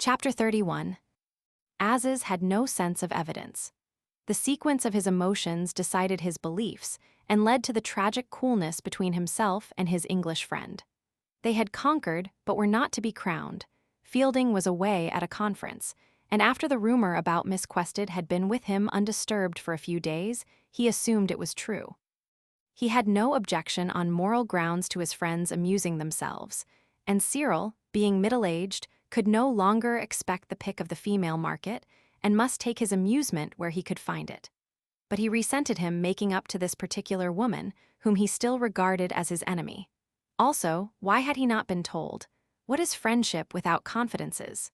Chapter 31. Aziz had no sense of evidence. The sequence of his emotions decided his beliefs and led to the tragic coolness between himself and his English friend. They had conquered, but were not to be crowned. Fielding was away at a conference, and after the rumor about Miss Quested had been with him undisturbed for a few days, he assumed it was true. He had no objection on moral grounds to his friends amusing themselves, and Cyril, being middle-aged, could no longer expect the pick of the female market and must take his amusement where he could find it. But he resented him making up to this particular woman, whom he still regarded as his enemy. Also, why had he not been told? What is friendship without confidences?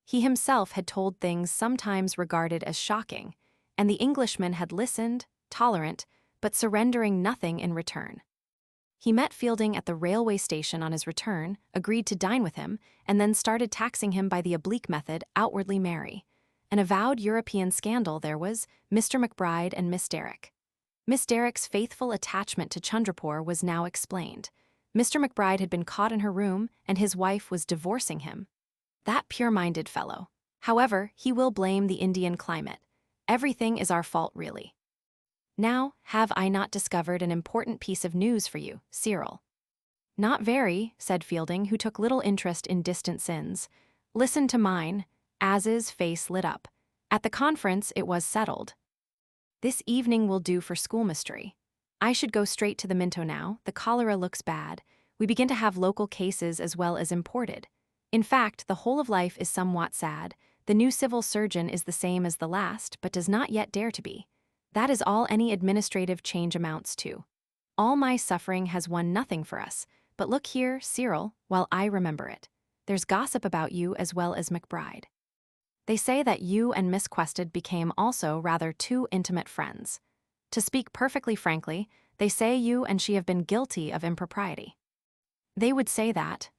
He himself had told things sometimes regarded as shocking, and the Englishman had listened, tolerant, but surrendering nothing in return. He met Fielding at the railway station on his return, agreed to dine with him, and then started taxing him by the oblique method, outwardly merry. An avowed European scandal there was, Mr. McBride and Miss Derrick. Miss Derrick's faithful attachment to Chandrapore was now explained. Mr. McBride had been caught in her room, and his wife was divorcing him. That pure-minded fellow. However, he will blame the Indian climate. Everything is our fault, really. Now, have I not discovered an important piece of news for you, Cyril? Not very, said Fielding, who took little interest in distant sins. Listen to mine. Aziz's face lit up. At the conference, it was settled. This evening will do for schoolmastry. I should go straight to the Minto now. The cholera looks bad. We begin to have local cases as well as imported. In fact, the whole of life is somewhat sad. The new civil surgeon is the same as the last, but does not yet dare to be. That is all any administrative change amounts to. All my suffering has won nothing for us, but look here, Cyril, while I remember it. There's gossip about you as well as McBride. They say that you and Miss Quested became also rather too intimate friends. To speak perfectly frankly, they say you and she have been guilty of impropriety. They would say that.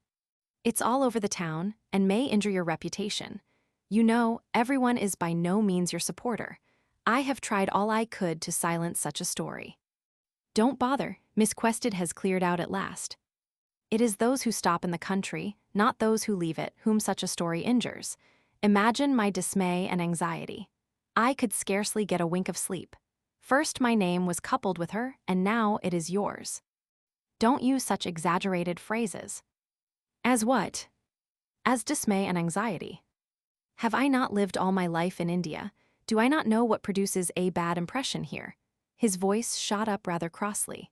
It's all over the town and may injure your reputation. You know, everyone is by no means your supporter. I have tried all I could to silence such a story. Don't bother, Miss Quested has cleared out at last. It is those who stop in the country, not those who leave it, whom such a story injures. Imagine my dismay and anxiety. I could scarcely get a wink of sleep. First my name was coupled with her, and now it is yours. Don't use such exaggerated phrases. As what? As dismay and anxiety. Have I not lived all my life in India? Do I not know what produces a bad impression here? His voice shot up rather crossly.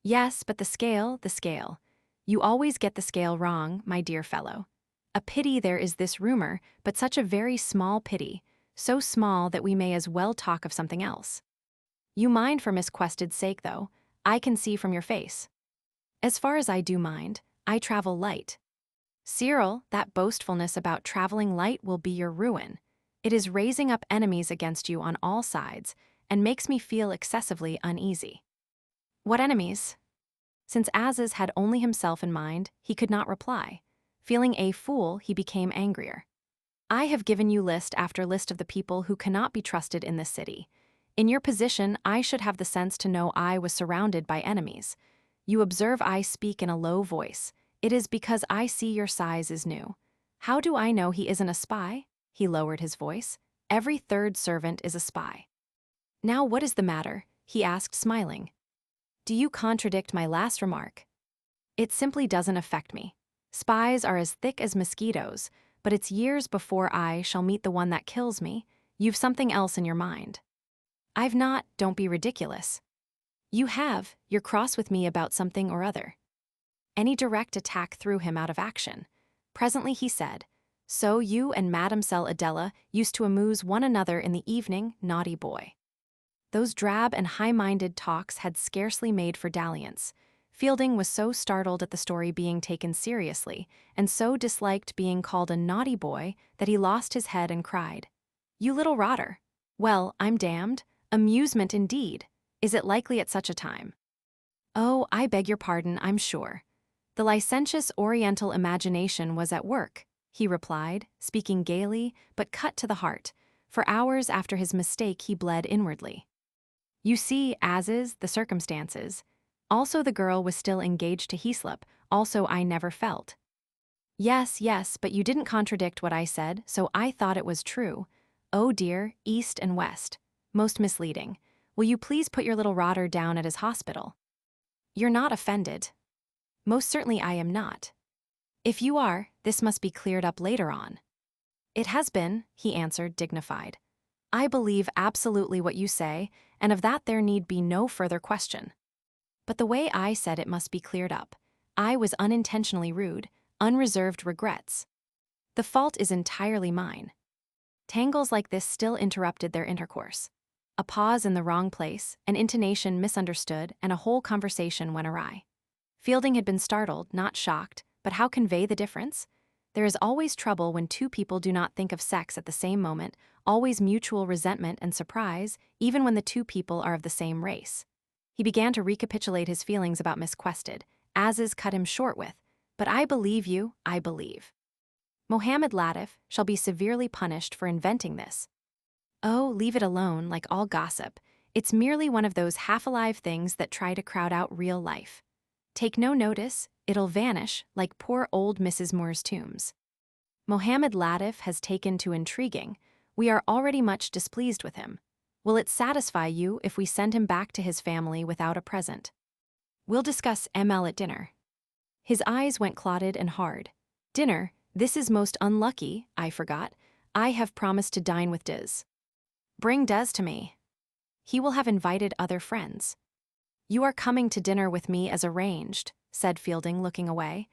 Yes, but the scale. You always get the scale wrong, my dear fellow. A pity there is this rumor, but such a very small pity, so small that we may as well talk of something else. You mind for Miss Quested's sake, though, I can see from your face. As far as I do mind, I travel light. Cyril, that boastfulness about traveling light will be your ruin. It is raising up enemies against you on all sides, and makes me feel excessively uneasy. What enemies? Since Aziz had only himself in mind, he could not reply. Feeling a fool, he became angrier. I have given you list after list of the people who cannot be trusted in this city. In your position, I should have the sense to know I was surrounded by enemies. You observe I speak in a low voice. It is because I see your size is new. How do I know he isn't a spy? He lowered his voice. Every third servant is a spy. Now what is the matter? He asked, smiling. Do you contradict my last remark? It simply doesn't affect me. Spies are as thick as mosquitoes, but it's years before I shall meet the one that kills me. You've something else in your mind. I've not, don't be ridiculous. You have, you're cross with me about something or other. Any direct attack threw him out of action. Presently he said, So you and Mademoiselle Adela used to amuse one another in the evening, naughty boy. Those drab and high-minded talks had scarcely made for dalliance. Fielding was so startled at the story being taken seriously, and so disliked being called a naughty boy, that he lost his head and cried, You little rotter. Well, I'm damned. Amusement indeed. Is it likely at such a time? Oh, I beg your pardon, I'm sure. The licentious Oriental imagination was at work, he replied, speaking gaily, but cut to the heart. For hours after his mistake he bled inwardly. You see, Aziz, the circumstances. Also the girl was still engaged to Heaslip, also I never felt. Yes, yes, but you didn't contradict what I said, so I thought it was true. Oh dear, east and west. Most misleading. Will you please put your little rotter down at his hospital? You're not offended. Most certainly I am not. If you are, this must be cleared up later on. It has been, he answered, dignified. I believe absolutely what you say, and of that there need be no further question. But the way I said it must be cleared up. I was unintentionally rude, unreserved regrets. The fault is entirely mine. Tangles like this still interrupted their intercourse. A pause in the wrong place, an intonation misunderstood, and a whole conversation went awry. Fielding had been startled, not shocked, but how convey the difference? There is always trouble when two people do not think of sex at the same moment, always mutual resentment and surprise, even when the two people are of the same race. He began to recapitulate his feelings about Miss Quested. Aziz cut him short with, "But I believe you, I believe. Mohammed Latif shall be severely punished for inventing this." Oh, leave it alone, like all gossip. It's merely one of those half-alive things that try to crowd out real life. Take no notice, it'll vanish, like poor old Mrs. Moore's tombs. Mohammed Latif has taken to intriguing. We are already much displeased with him. Will it satisfy you if we send him back to his family without a present? We'll discuss ML at dinner. His eyes went clouded and hard. Dinner? This is most unlucky, I forgot. I have promised to dine with Diz. Bring Des to me. He will have invited other friends. You are coming to dinner with me as arranged, said Fielding, looking away.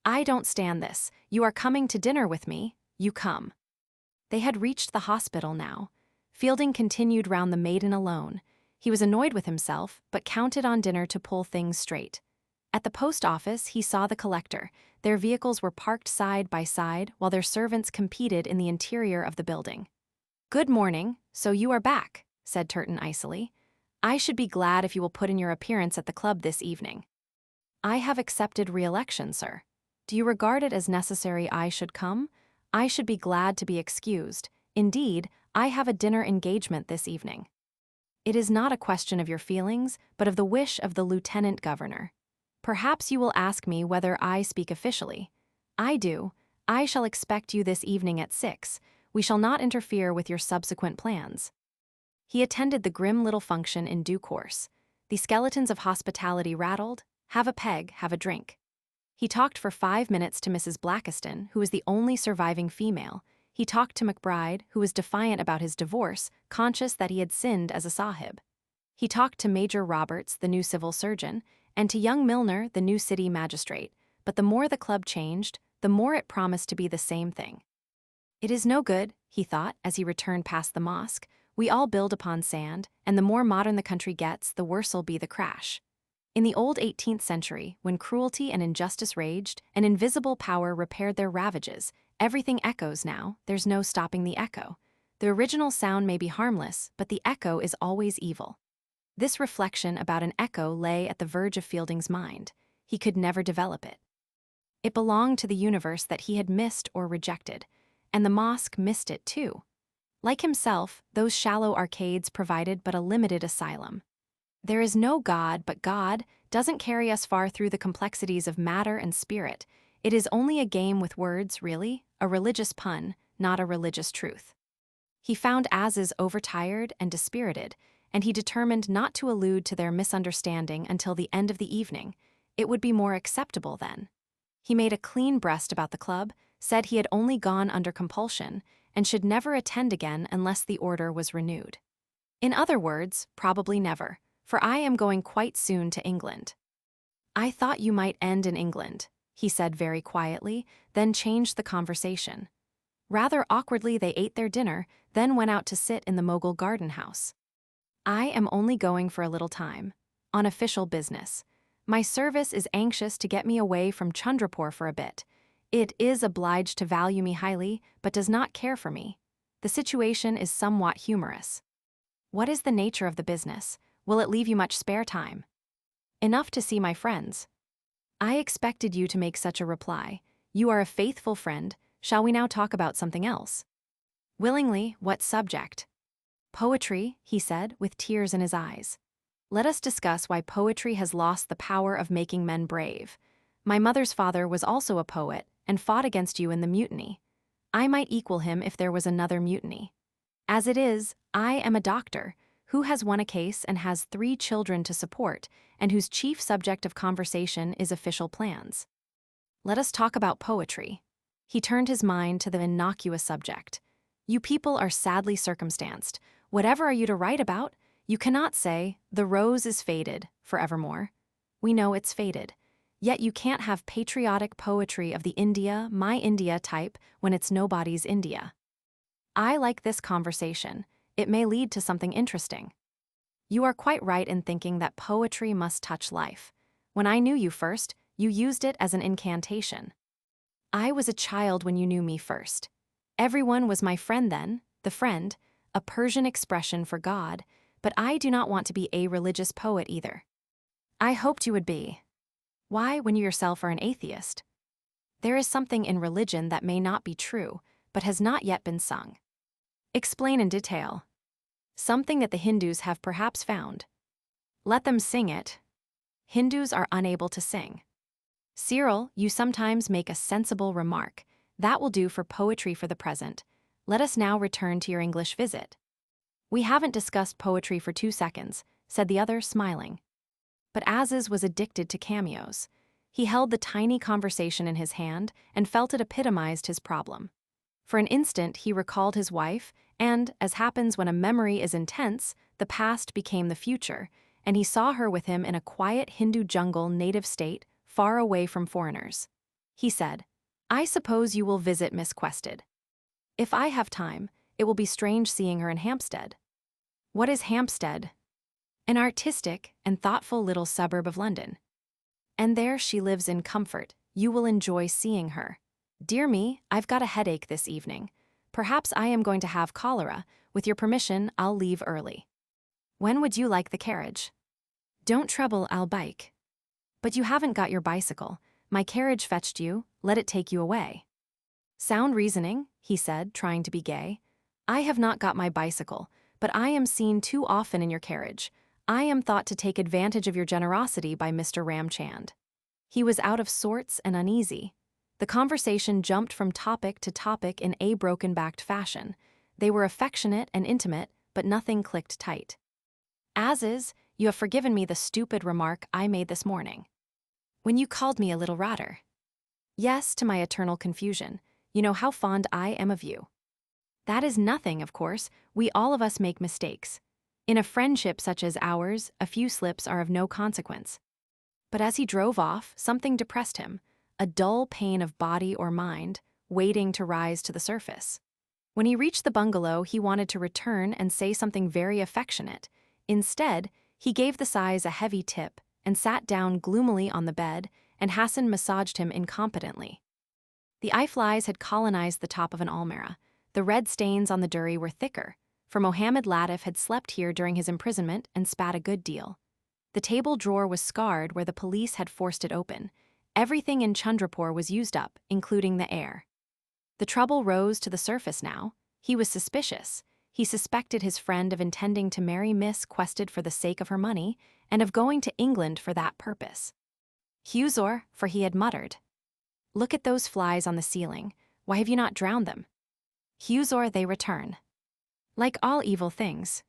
I don't stand this. You are coming to dinner with me. You come. They had reached the hospital now. Fielding continued round the maiden alone. He was annoyed with himself, but counted on dinner to pull things straight. At the post office, he saw the collector. Their vehicles were parked side by side while their servants competed in the interior of the building. Good morning, so you are back, said Turton icily. I should be glad if you will put in your appearance at the club this evening. I have accepted re-election, sir. Do you regard it as necessary I should come? I should be glad to be excused. Indeed, I have a dinner engagement this evening. It is not a question of your feelings, but of the wish of the lieutenant governor. Perhaps you will ask me whether I speak officially. I do. I shall expect you this evening at 6. We shall not interfere with your subsequent plans. He attended the grim little function in due course. The skeletons of hospitality rattled. Have a peg, have a drink. He talked for 5 minutes to Mrs. Blackiston, who was the only surviving female. He talked to McBride, who was defiant about his divorce, conscious that he had sinned as a sahib. He talked to Major Roberts, the new civil surgeon, and to young Milner, the new city magistrate, but the more the club changed, the more it promised to be the same thing. It is no good, he thought, as he returned past the mosque. We all build upon sand, and the more modern the country gets, the worse'll be the crash. In the old 18th century, when cruelty and injustice raged, an invisible power repaired their ravages. Everything echoes now, there's no stopping the echo. The original sound may be harmless, but the echo is always evil. This reflection about an echo lay at the verge of Fielding's mind. He could never develop it. It belonged to the universe that he had missed or rejected, and the mosque missed it too. Like himself, those shallow arcades provided but a limited asylum. There is no God, but God doesn't carry us far through the complexities of matter and spirit. It is only a game with words, really, a religious pun, not a religious truth. He found Aziz overtired and dispirited, and he determined not to allude to their misunderstanding until the end of the evening. It would be more acceptable then. He made a clean breast about the club, said he had only gone under compulsion, and should never attend again unless the order was renewed. In other words, probably never, for I am going quite soon to England. I thought you might end in England, he said very quietly, then changed the conversation. Rather awkwardly they ate their dinner, then went out to sit in the Mogul garden house. I am only going for a little time, on official business. My service is anxious to get me away from Chandrapore for a bit. It is obliged to value me highly, but does not care for me. The situation is somewhat humorous. What is the nature of the business? Will it leave you much spare time? Enough to see my friends. I expected you to make such a reply. You are a faithful friend. Shall we now talk about something else? Willingly. What subject? Poetry, he said, with tears in his eyes. Let us discuss why poetry has lost the power of making men brave. My mother's father was also a poet, and fought against you in the mutiny. I might equal him if there was another mutiny. As it is, I am a doctor who has won a case and has 3 children to support, and whose chief subject of conversation is official plans. Let us talk about poetry. He turned his mind to the innocuous subject. You people are sadly circumstanced. Whatever are you to write about? You cannot say, the rose is faded, forevermore. We know it's faded. Yet you can't have patriotic poetry of the India, my India type when it's nobody's India. I like this conversation. It may lead to something interesting. You are quite right in thinking that poetry must touch life. When I knew you first, you used it as an incantation. I was a child when you knew me first. Everyone was my friend then, the friend, a Persian expression for God, but I do not want to be a religious poet either. I hoped you would be. Why, when you yourself are an atheist? There is something in religion that may not be true, but has not yet been sung. Explain in detail. Something that the Hindus have perhaps found. Let them sing it. Hindus are unable to sing. Cyril, you sometimes make a sensible remark. That will do for poetry for the present. Let us now return to your English visit. We haven't discussed poetry for 2 seconds, said the other, smiling. But Aziz was addicted to cameos. He held the tiny conversation in his hand and felt it epitomized his problem. For an instant, he recalled his wife, and, as happens when a memory is intense, the past became the future, and he saw her with him in a quiet Hindu jungle native state, far away from foreigners. He said, I suppose you will visit Miss Quested. If I have time, it will be strange seeing her in Hampstead. What is Hampstead? An artistic and thoughtful little suburb of London. And there she lives in comfort. You will enjoy seeing her. Dear me, I've got a headache this evening. Perhaps I am going to have cholera. With your permission, I'll leave early. When would you like the carriage? Don't trouble, I'll bike. But you haven't got your bicycle. My carriage fetched you, let it take you away. Sound reasoning, he said, trying to be gay. I have not got my bicycle, but I am seen too often in your carriage. I am thought to take advantage of your generosity by Mr. Ramchand. He was out of sorts and uneasy. The conversation jumped from topic to topic in a broken-backed fashion. They were affectionate and intimate, but nothing clicked tight. Aziz, you have forgiven me the stupid remark I made this morning. When you called me a little rotter. Yes, to my eternal confusion. You know how fond I am of you. That is nothing, of course. We all of us make mistakes. In a friendship such as ours, a few slips are of no consequence. But as he drove off, something depressed him, a dull pain of body or mind, waiting to rise to the surface. When he reached the bungalow, he wanted to return and say something very affectionate. Instead, he gave the sighs a heavy tip and sat down gloomily on the bed, and Hassan massaged him incompetently. The eye flies had colonized the top of an almirah. The red stains on the durry were thicker, for Mohammed Latif had slept here during his imprisonment and spat a good deal. The table drawer was scarred where the police had forced it open. Everything in Chandrapore was used up, including the air. The trouble rose to the surface now. He was suspicious. He suspected his friend of intending to marry Miss Quested for the sake of her money, and of going to England for that purpose. Huzur, for he had muttered. Look at those flies on the ceiling. Why have you not drowned them? Huzur, they return. Like all evil things.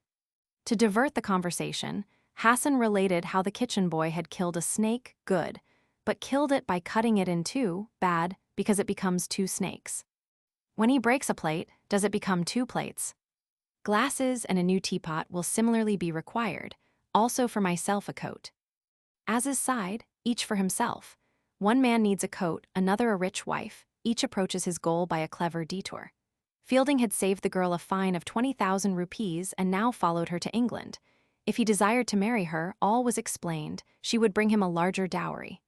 To divert the conversation, Hassan related how the kitchen boy had killed a snake, good, but killed it by cutting it in two, bad, because it becomes 2 snakes. When he breaks a plate, does it become 2 plates? Glasses and a new teapot will similarly be required, also for myself a coat. Aziz sighed, each for himself. One man needs a coat, another a rich wife, each approaches his goal by a clever detour. Fielding had saved the girl a fine of 20,000 rupees and now followed her to England. If he desired to marry her, all was explained. She would bring him a larger dowry.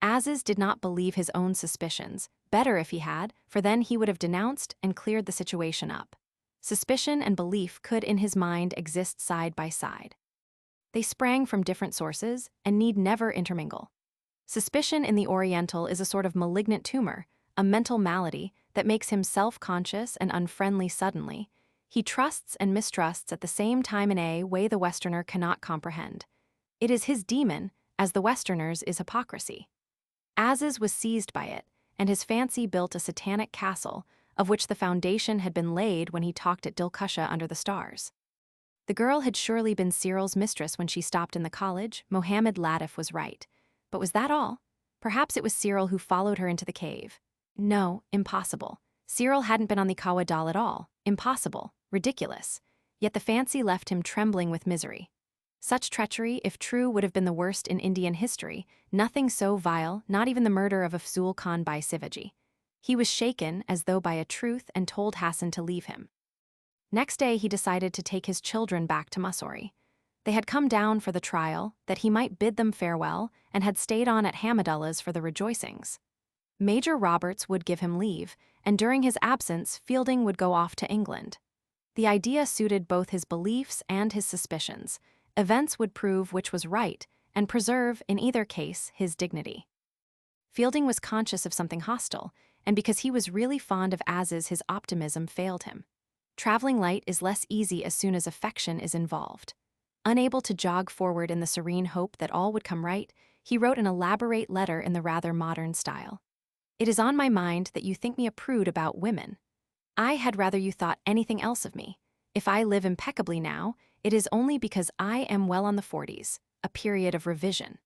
Aziz did not believe his own suspicions. Better if he had, for then he would have denounced and cleared the situation up. Suspicion and belief could in his mind exist side by side. They sprang from different sources and need never intermingle. Suspicion in the Oriental is a sort of malignant tumor, a mental malady that makes him self-conscious and unfriendly suddenly. He trusts and mistrusts at the same time in a way the Westerner cannot comprehend. It is his demon, as the Westerner's is hypocrisy. Aziz was seized by it, and his fancy built a satanic castle, of which the foundation had been laid when he talked at Dilkusha under the stars. The girl had surely been Cyril's mistress when she stopped in the college. Mohammed Latif was right. But was that all? Perhaps it was Cyril who followed her into the cave. No, impossible. Cyril hadn't been on the Kawa doll at all. Impossible. Ridiculous. Yet the fancy left him trembling with misery. Such treachery, if true, would have been the worst in Indian history. Nothing so vile, not even the murder of Afzul Khan by Sivaji. He was shaken as though by a truth and told Hassan to leave him. Next day he decided to take his children back to Mussoorie. They had come down for the trial, that he might bid them farewell, and had stayed on at Hamadullah's for the rejoicings. Major Roberts would give him leave, and during his absence Fielding would go off to England. The idea suited both his beliefs and his suspicions. Events would prove which was right, and preserve, in either case, his dignity. Fielding was conscious of something hostile, and because he was really fond of Aziz, his optimism failed him. Traveling light is less easy as soon as affection is involved. Unable to jog forward in the serene hope that all would come right, he wrote an elaborate letter in the rather modern style. "It is on my mind that you think me a prude about women. I had rather you thought anything else of me. If I live impeccably now, it is only because I am well on the 40s, a period of revision.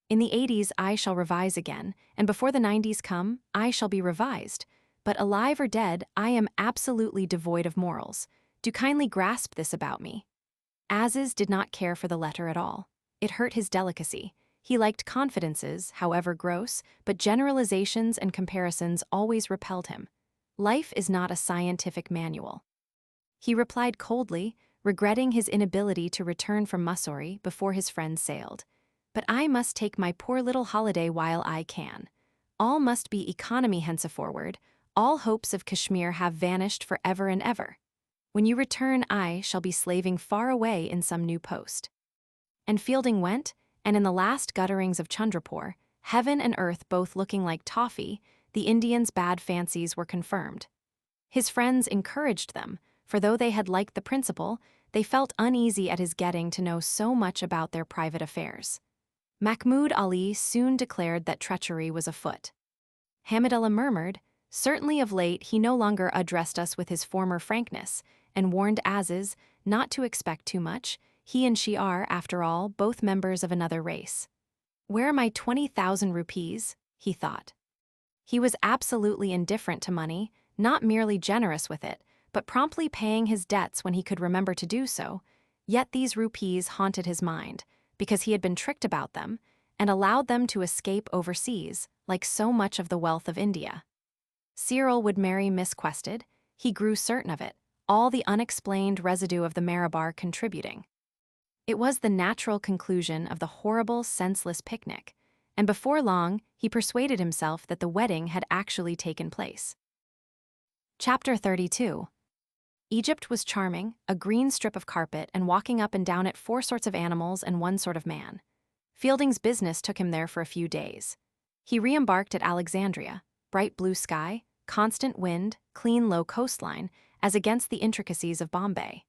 In the 80s I shall revise again, and before the 90s come, I shall be revised. But alive or dead, I am absolutely devoid of morals. Do kindly grasp this about me." Aziz did not care for the letter at all. It hurt his delicacy. He liked confidences, however gross, but generalizations and comparisons always repelled him. Life is not a scientific manual. He replied coldly, regretting his inability to return from Mussoorie before his friends sailed. "But I must take my poor little holiday while I can. All must be economy henceforward. All hopes of Kashmir have vanished for ever and ever. When you return, I shall be slaving far away in some new post." And Fielding went, and in the last gutterings of Chandrapore, heaven and earth both looking like toffee, the Indians' bad fancies were confirmed. His friends encouraged them, for though they had liked the principal, they felt uneasy at his getting to know so much about their private affairs. Mahmoud Ali soon declared that treachery was afoot. Hamidullah murmured, "Certainly of late he no longer addressed us with his former frankness," and warned Aziz not to expect too much. He and she are, after all, both members of another race. "Where are my 20,000 rupees?" he thought. He was absolutely indifferent to money, not merely generous with it, but promptly paying his debts when he could remember to do so. Yet these rupees haunted his mind, because he had been tricked about them, and allowed them to escape overseas, like so much of the wealth of India. Cyril would marry Miss Quested. He grew certain of it, all the unexplained residue of the Marabar contributing. It was the natural conclusion of the horrible, senseless picnic, and before long he persuaded himself that the wedding had actually taken place. Chapter 32. Egypt was charming, a green strip of carpet, and walking up and down it 4 sorts of animals and 1 sort of man. Fielding's business took him there for a few days. He re-embarked at Alexandria, bright blue sky, constant wind, clean low coastline, as against the intricacies of Bombay.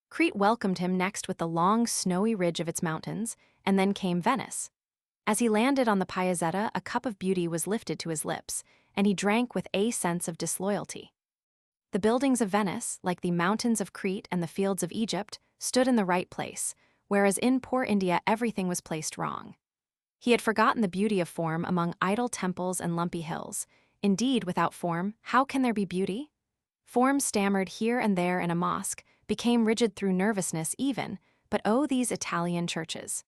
Crete welcomed him next with the long snowy ridge of its mountains, and then came Venice. As he landed on the Piazzetta, a cup of beauty was lifted to his lips, and he drank with a sense of disloyalty. The buildings of Venice, like the mountains of Crete and the fields of Egypt, stood in the right place, whereas in poor India everything was placed wrong. He had forgotten the beauty of form among idle temples and lumpy hills. Indeed, without form, how can there be beauty? Form stammered here and there in a mosque, became rigid through nervousness even, but oh, these Italian churches.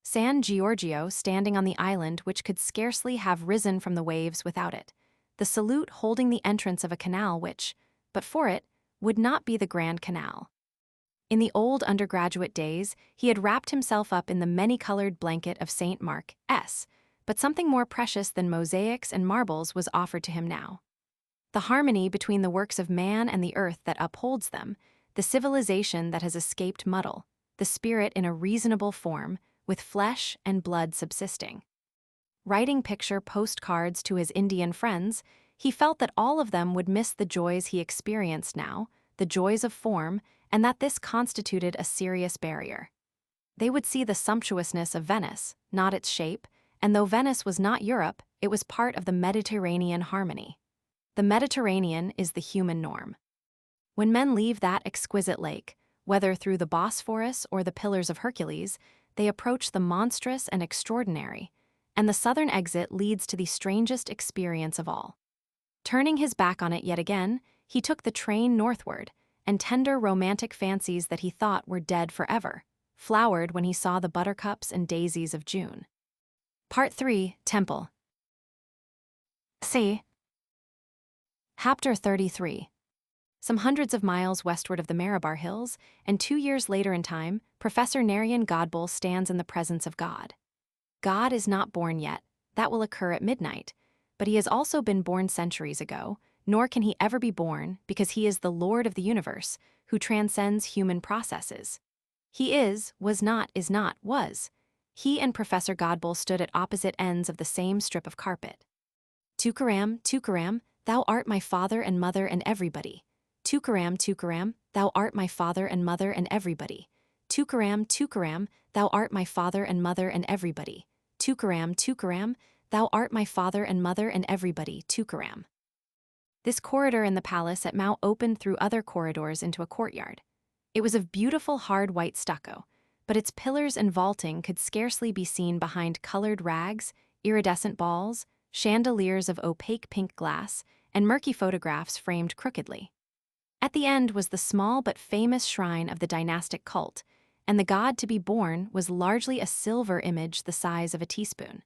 San Giorgio standing on the island which could scarcely have risen from the waves without it. The salute holding the entrance of a canal which, but for it, would not be the Grand Canal. In the old undergraduate days, he had wrapped himself up in the many-colored blanket of St. Mark S., but something more precious than mosaics and marbles was offered to him now. The harmony between the works of man and the earth that upholds them, the civilization that has escaped muddle, the spirit in a reasonable form, with flesh and blood subsisting. Writing picture postcards to his Indian friends, he felt that all of them would miss the joys he experienced now, the joys of form, and that this constituted a serious barrier. They would see the sumptuousness of Venice, not its shape, and though Venice was not Europe, It was part of the Mediterranean harmony. The Mediterranean is the human norm. When men leave that exquisite lake, whether through the Bosphorus or the Pillars of Hercules, they approach the monstrous and extraordinary, and the southern exit leads to the strangest experience of all. Turning his back on it yet again, he took the train northward, and tender romantic fancies that he thought were dead forever flowered when he saw the buttercups and daisies of June. Part 3, Temple. C. Chapter 33. Some hundreds of miles westward of the Marabar Hills, and 2 years later in time, Professor Narayan Godbole stands in the presence of God. God is not born yet, that will occur at midnight, but he has also been born centuries ago, nor can he ever be born because he is the Lord of the universe, who transcends human processes. He is, was not, was. He and Professor Godbole stood at opposite ends of the same strip of carpet. Tukaram, thou art my father and mother and everybody. Tukaram, thou art my father and mother and everybody. Tukaram, thou art my father and mother and everybody. Tukaram, thou art my father and mother and everybody. Tukaram. This corridor in the palace at Mao opened through other corridors into a courtyard. It was of beautiful hard white stucco, but its pillars and vaulting could scarcely be seen behind colored rags, iridescent balls, chandeliers of opaque pink glass, and murky photographs framed crookedly. At the end was the small but famous shrine of the dynastic cult, and the god to be born was largely a silver image the size of a teaspoon.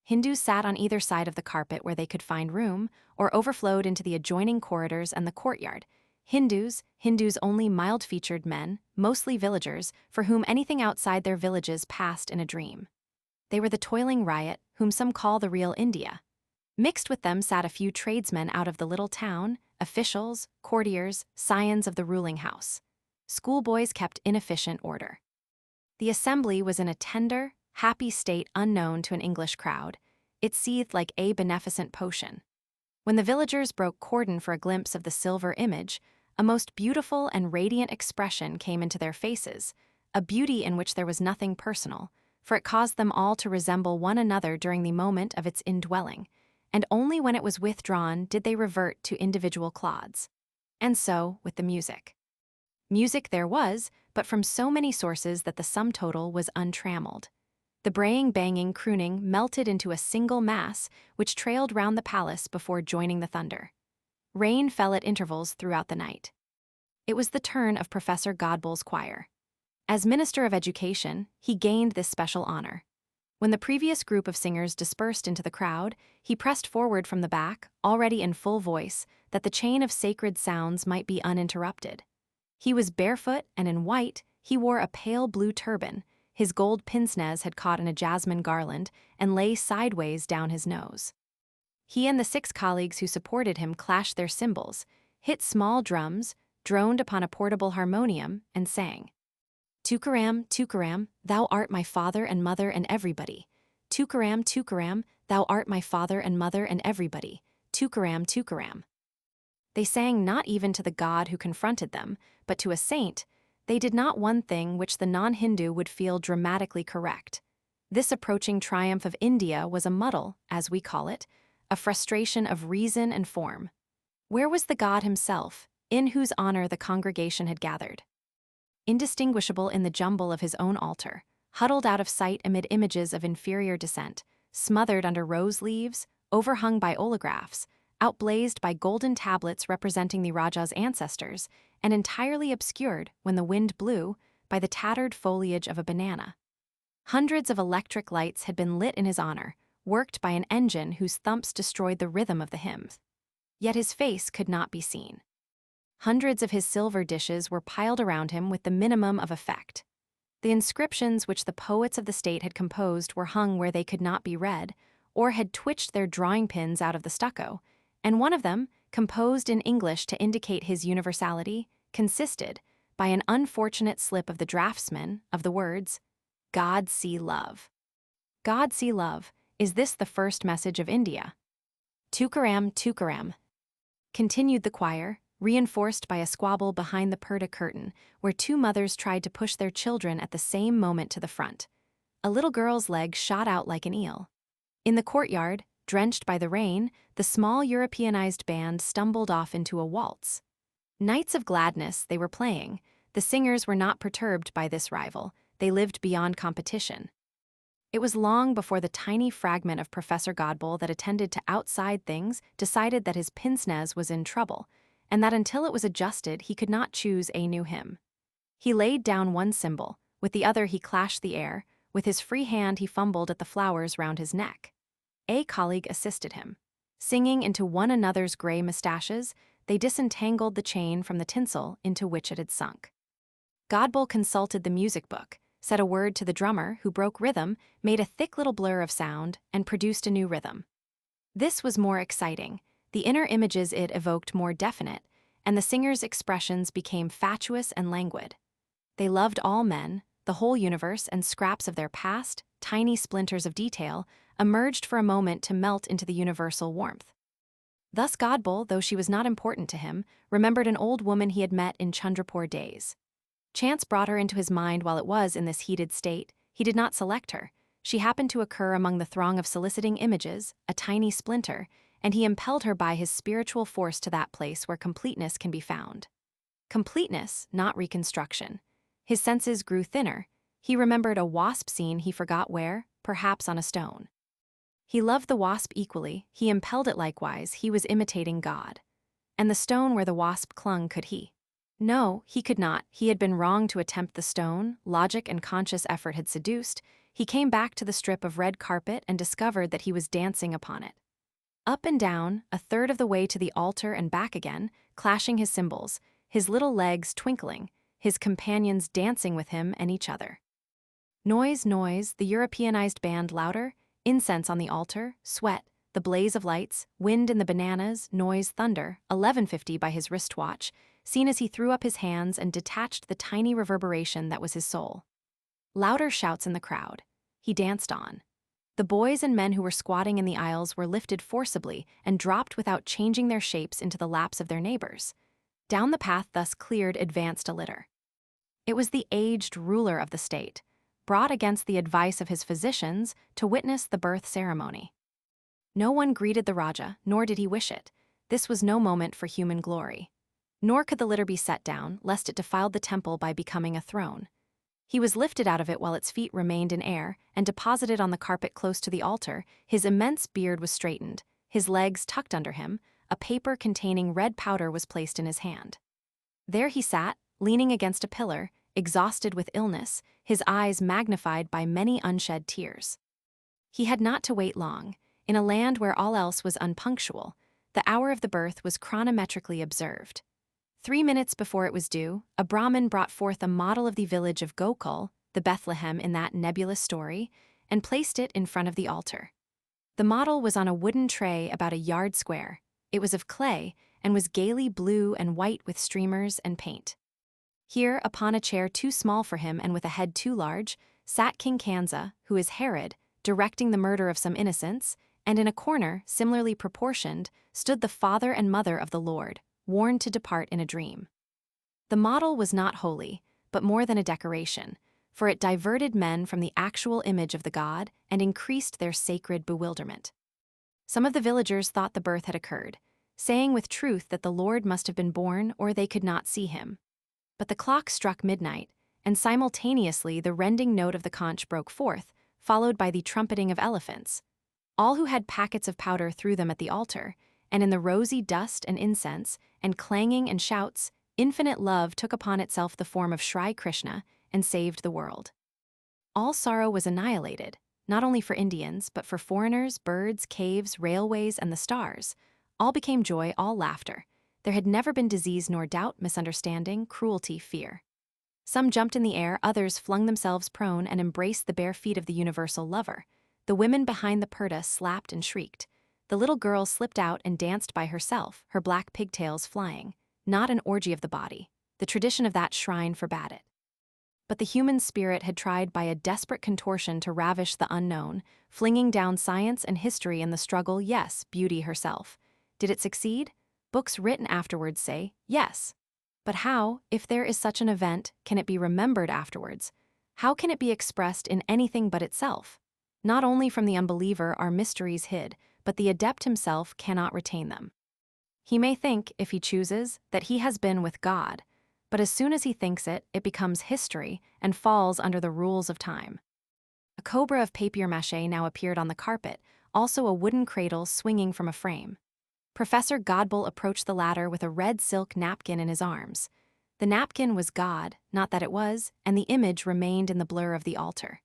Hindus sat on either side of the carpet where they could find room, or overflowed into the adjoining corridors and the courtyard. Hindus only mild-featured men, mostly villagers, for whom anything outside their villages passed in a dream. They were the toiling riot, whom some call the real India. Mixed with them sat a few tradesmen out of the little town, officials, courtiers, scions of the ruling house. Schoolboys kept inefficient order. The assembly was in a tender, happy state unknown to an English crowd. It seethed like a beneficent potion. When the villagers broke cordon for a glimpse of the silver image, a most beautiful and radiant expression came into their faces, a beauty in which there was nothing personal, for it caused them all to resemble one another during the moment of its indwelling, and only when it was withdrawn did they revert to individual clods. And so with the music. Music there was, but from so many sources that the sum total was untrammeled. The braying, banging, crooning melted into a single mass which trailed round the palace before joining the thunder. Rain fell at intervals throughout the night. It was the turn of Professor Godbole's choir. As Minister of Education, he gained this special honor. When the previous group of singers dispersed into the crowd, he pressed forward from the back, already in full voice, that the chain of sacred sounds might be uninterrupted. He was barefoot and in white, he wore a pale blue turban, his gold pince-nez had caught in a jasmine garland and lay sideways down his nose. He and the 6 colleagues who supported him clashed their cymbals, hit small drums, droned upon a portable harmonium, and sang. Tukaram, thou art my father and mother and everybody. Tukaram, thou art my father and mother and everybody. Tukaram. They sang not even to the god who confronted them, but to a saint. They did not one thing which the non-Hindu would feel dramatically correct. This approaching triumph of India was a muddle, as we call it, a frustration of reason and form. Where was the god himself, in whose honor the congregation had gathered? Indistinguishable in the jumble of his own altar, huddled out of sight amid images of inferior descent, smothered under rose leaves, overhung by oleographs, outblazed by golden tablets representing the Raja's ancestors, and entirely obscured, when the wind blew, by the tattered foliage of a banana. Hundreds of electric lights had been lit in his honor, worked by an engine whose thumps destroyed the rhythm of the hymns. Yet his face could not be seen. Hundreds of his silver dishes were piled around him with the minimum of effect. The inscriptions which the poets of the state had composed were hung where they could not be read, or had twitched their drawing pins out of the stucco, and one of them, composed in English to indicate his universality, consisted, by an unfortunate slip of the draftsman, of the words, "God see love." God see love, is this the first message of India? Tukaram, continued the choir, reinforced by a squabble behind the purdah curtain, where 2 mothers tried to push their children at the same moment to the front. A little girl's leg shot out like an eel. In the courtyard, Drenched by the rain, the small Europeanized band stumbled off into a waltz. Nights of gladness they were playing. The singers were not perturbed by this rival. They lived beyond competition. It was long before the tiny fragment of Professor Godbole that attended to outside things decided that his pince-nez was in trouble, and that until it was adjusted he could not choose a new hymn. He laid down one cymbal, with the other he clashed the air, with his free hand he fumbled at the flowers round his neck. A colleague assisted him. Singing into one another's gray mustaches, they disentangled the chain from the tinsel into which it had sunk. Godbole consulted the music book, said a word to the drummer, who broke rhythm, made a thick little blur of sound, and produced a new rhythm. This was more exciting, the inner images it evoked more definite, and the singer's expressions became fatuous and languid. They loved all men, the whole universe, and scraps of their past, tiny splinters of detail, emerged for a moment to melt into the universal warmth. Thus Godbole, though she was not important to him, remembered an old woman he had met in Chandrapore days. Chance brought her into his mind while it was in this heated state. He did not select her. She happened to occur among the throng of soliciting images, a tiny splinter, and he impelled her by his spiritual force to that place where completeness can be found. Completeness, not reconstruction. His senses grew thinner. He remembered a wasp scene he forgot where, perhaps on a stone. He loved the wasp equally, he impelled it likewise, he was imitating God. And the stone where the wasp clung, could he? No, he could not. He had been wrong to attempt the stone. Logic and conscious effort had seduced. He came back to the strip of red carpet and discovered that he was dancing upon it. Up and down, a third of the way to the altar and back again, clashing his cymbals, his little legs twinkling, his companions dancing with him and each other. Noise, noise, the Europeanized band louder, incense on the altar, sweat, the blaze of lights, wind in the bananas, noise, thunder, 11:50 by his wristwatch, seen as he threw up his hands and detached the tiny reverberation that was his soul. Louder shouts in the crowd. He danced on. The boys and men who were squatting in the aisles were lifted forcibly and dropped without changing their shapes into the laps of their neighbors. Down the path thus cleared advanced a litter. It was the aged ruler of the state, brought against the advice of his physicians to witness the birth ceremony. No one greeted the Raja, nor did he wish it. This was no moment for human glory. Nor could the litter be set down, lest it defiled the temple by becoming a throne. He was lifted out of it while its feet remained in air, and deposited on the carpet close to the altar. His immense beard was straightened, his legs tucked under him, a paper containing red powder was placed in his hand. There he sat, leaning against a pillar, exhausted with illness, his eyes magnified by many unshed tears. He had not to wait long. In a land where all else was unpunctual, the hour of the birth was chronometrically observed. 3 minutes before it was due, a Brahmin brought forth a model of the village of Gokul, the Bethlehem in that nebulous story, and placed it in front of the altar. The model was on a wooden tray about a yard square. It was of clay, and was gaily blue and white with streamers and paint. Here, upon a chair too small for him and with a head too large, sat King Kanza, who is Herod, directing the murder of some innocents, and in a corner, similarly proportioned, stood the father and mother of the Lord, warned to depart in a dream. The model was not holy, but more than a decoration, for it diverted men from the actual image of the god and increased their sacred bewilderment. Some of the villagers thought the birth had occurred, saying with truth that the Lord must have been born or they could not see him. But the clock struck midnight, and simultaneously the rending note of the conch broke forth, followed by the trumpeting of elephants. All who had packets of powder threw them at the altar, and in the rosy dust and incense, and clanging and shouts, infinite love took upon itself the form of Shri Krishna and saved the world. All sorrow was annihilated, not only for Indians, but for foreigners, birds, caves, railways, and the stars. All became joy, all laughter. There had never been disease nor doubt, misunderstanding, cruelty, fear. Some jumped in the air, others flung themselves prone and embraced the bare feet of the universal lover. The women behind the purdah slapped and shrieked. The little girl slipped out and danced by herself, her black pigtails flying. Not an orgy of the body. The tradition of that shrine forbade it. But the human spirit had tried by a desperate contortion to ravish the unknown, flinging down science and history in the struggle, yes, beauty herself. Did it succeed? Books written afterwards say, yes. But how, if there is such an event, can it be remembered afterwards? How can it be expressed in anything but itself? Not only from the unbeliever are mysteries hid, but the adept himself cannot retain them. He may think, if he chooses, that he has been with God, but as soon as he thinks it, it becomes history and falls under the rules of time. A cobra of papier-mâché now appeared on the carpet, also a wooden cradle swinging from a frame. Professor Godball approached the latter with a red silk napkin in his arms. The napkin was God, not that it was, and the image remained in the blur of the altar.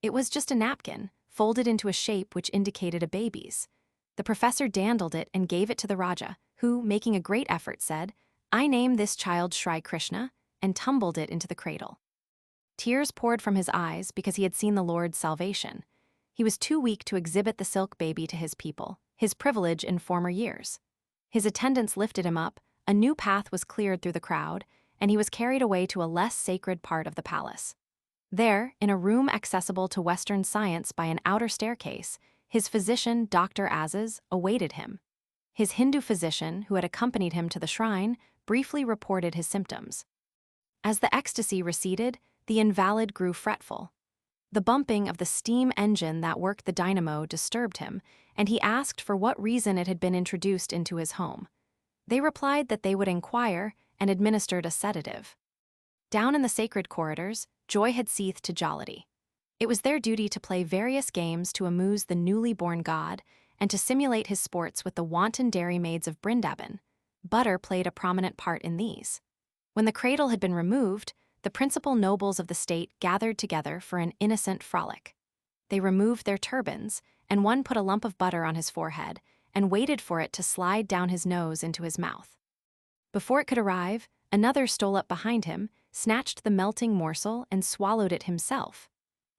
It was just a napkin, folded into a shape which indicated a baby's. The professor dandled it and gave it to the Raja, who, making a great effort, said, "I name this child Shri Krishna," and tumbled it into the cradle. Tears poured from his eyes because he had seen the Lord's salvation. He was too weak to exhibit the silk baby to his people, his privilege in former years. His attendants lifted him up, a new path was cleared through the crowd, and he was carried away to a less sacred part of the palace. There, in a room accessible to Western science by an outer staircase, his physician, Dr. Aziz, awaited him. His Hindu physician, who had accompanied him to the shrine, briefly reported his symptoms. As the ecstasy receded, the invalid grew fretful. The bumping of the steam engine that worked the dynamo disturbed him, and he asked for what reason it had been introduced into his home. They replied that they would inquire and administered a sedative. Down in the sacred corridors, joy had seethed to jollity. It was their duty to play various games to amuse the newly born god and to simulate his sports with the wanton dairymaids of Brindaban. Butter played a prominent part in these. When the cradle had been removed, the principal nobles of the state gathered together for an innocent frolic. They removed their turbans, and one put a lump of butter on his forehead and waited for it to slide down his nose into his mouth. Before it could arrive, another stole up behind him, snatched the melting morsel, and swallowed it himself.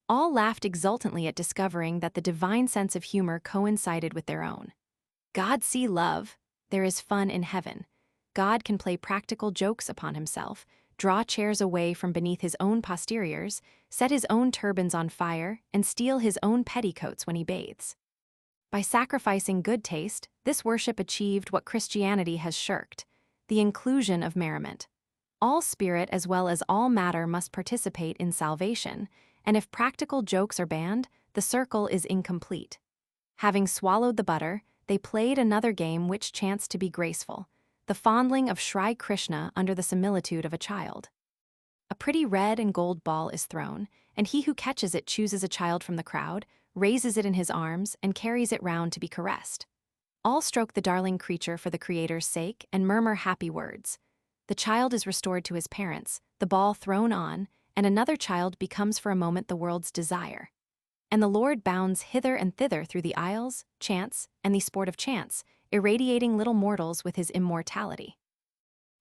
All laughed exultantly at discovering that the divine sense of humor coincided with their own. God see love, there is fun in heaven. God can play practical jokes upon himself, draw chairs away from beneath his own posteriors, set his own turbans on fire, and steal his own petticoats when he bathes. By sacrificing good taste, this worship achieved what Christianity has shirked, the inclusion of merriment. All spirit as well as all matter must participate in salvation, and if practical jokes are banned, the circle is incomplete. Having swallowed the butter, they played another game which chanced to be graceful, the fondling of Shri Krishna under the similitude of a child. A pretty red and gold ball is thrown, and he who catches it chooses a child from the crowd, raises it in his arms, and carries it round to be caressed. All stroke the darling creature for the Creator's sake and murmur happy words. The child is restored to his parents, the ball thrown on, and another child becomes for a moment the world's desire. And the Lord bounds hither and thither through the aisles, chance, and the sport of chance, irradiating little mortals with his immortality.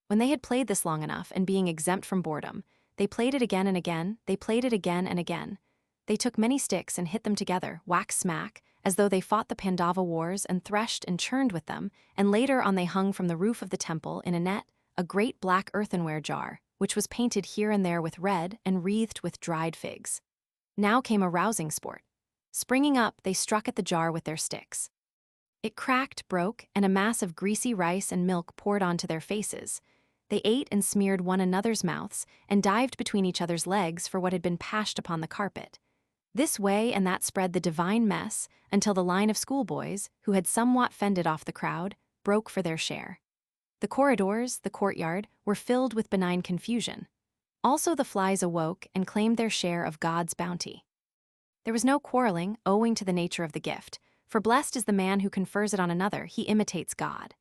When they had played this long enough and being exempt from boredom, they played it again and again, they played it again and again. They took many sticks and hit them together, whack smack, as though they fought the Pandava wars and threshed and churned with them, and later on they hung from the roof of the temple in a net, a great black earthenware jar, which was painted here and there with red and wreathed with dried figs. Now came a rousing sport. Springing up, they struck at the jar with their sticks. It cracked, broke, and a mass of greasy rice and milk poured onto their faces. They ate and smeared one another's mouths and dived between each other's legs for what had been pashed upon the carpet. This way and that spread the divine mess until the line of schoolboys, who had somewhat fended off the crowd, broke for their share. The corridors, the courtyard, were filled with benign confusion. Also the flies awoke and claimed their share of God's bounty. There was no quarreling, owing to the nature of the gift, for blessed is the man who confers it on another, he imitates God.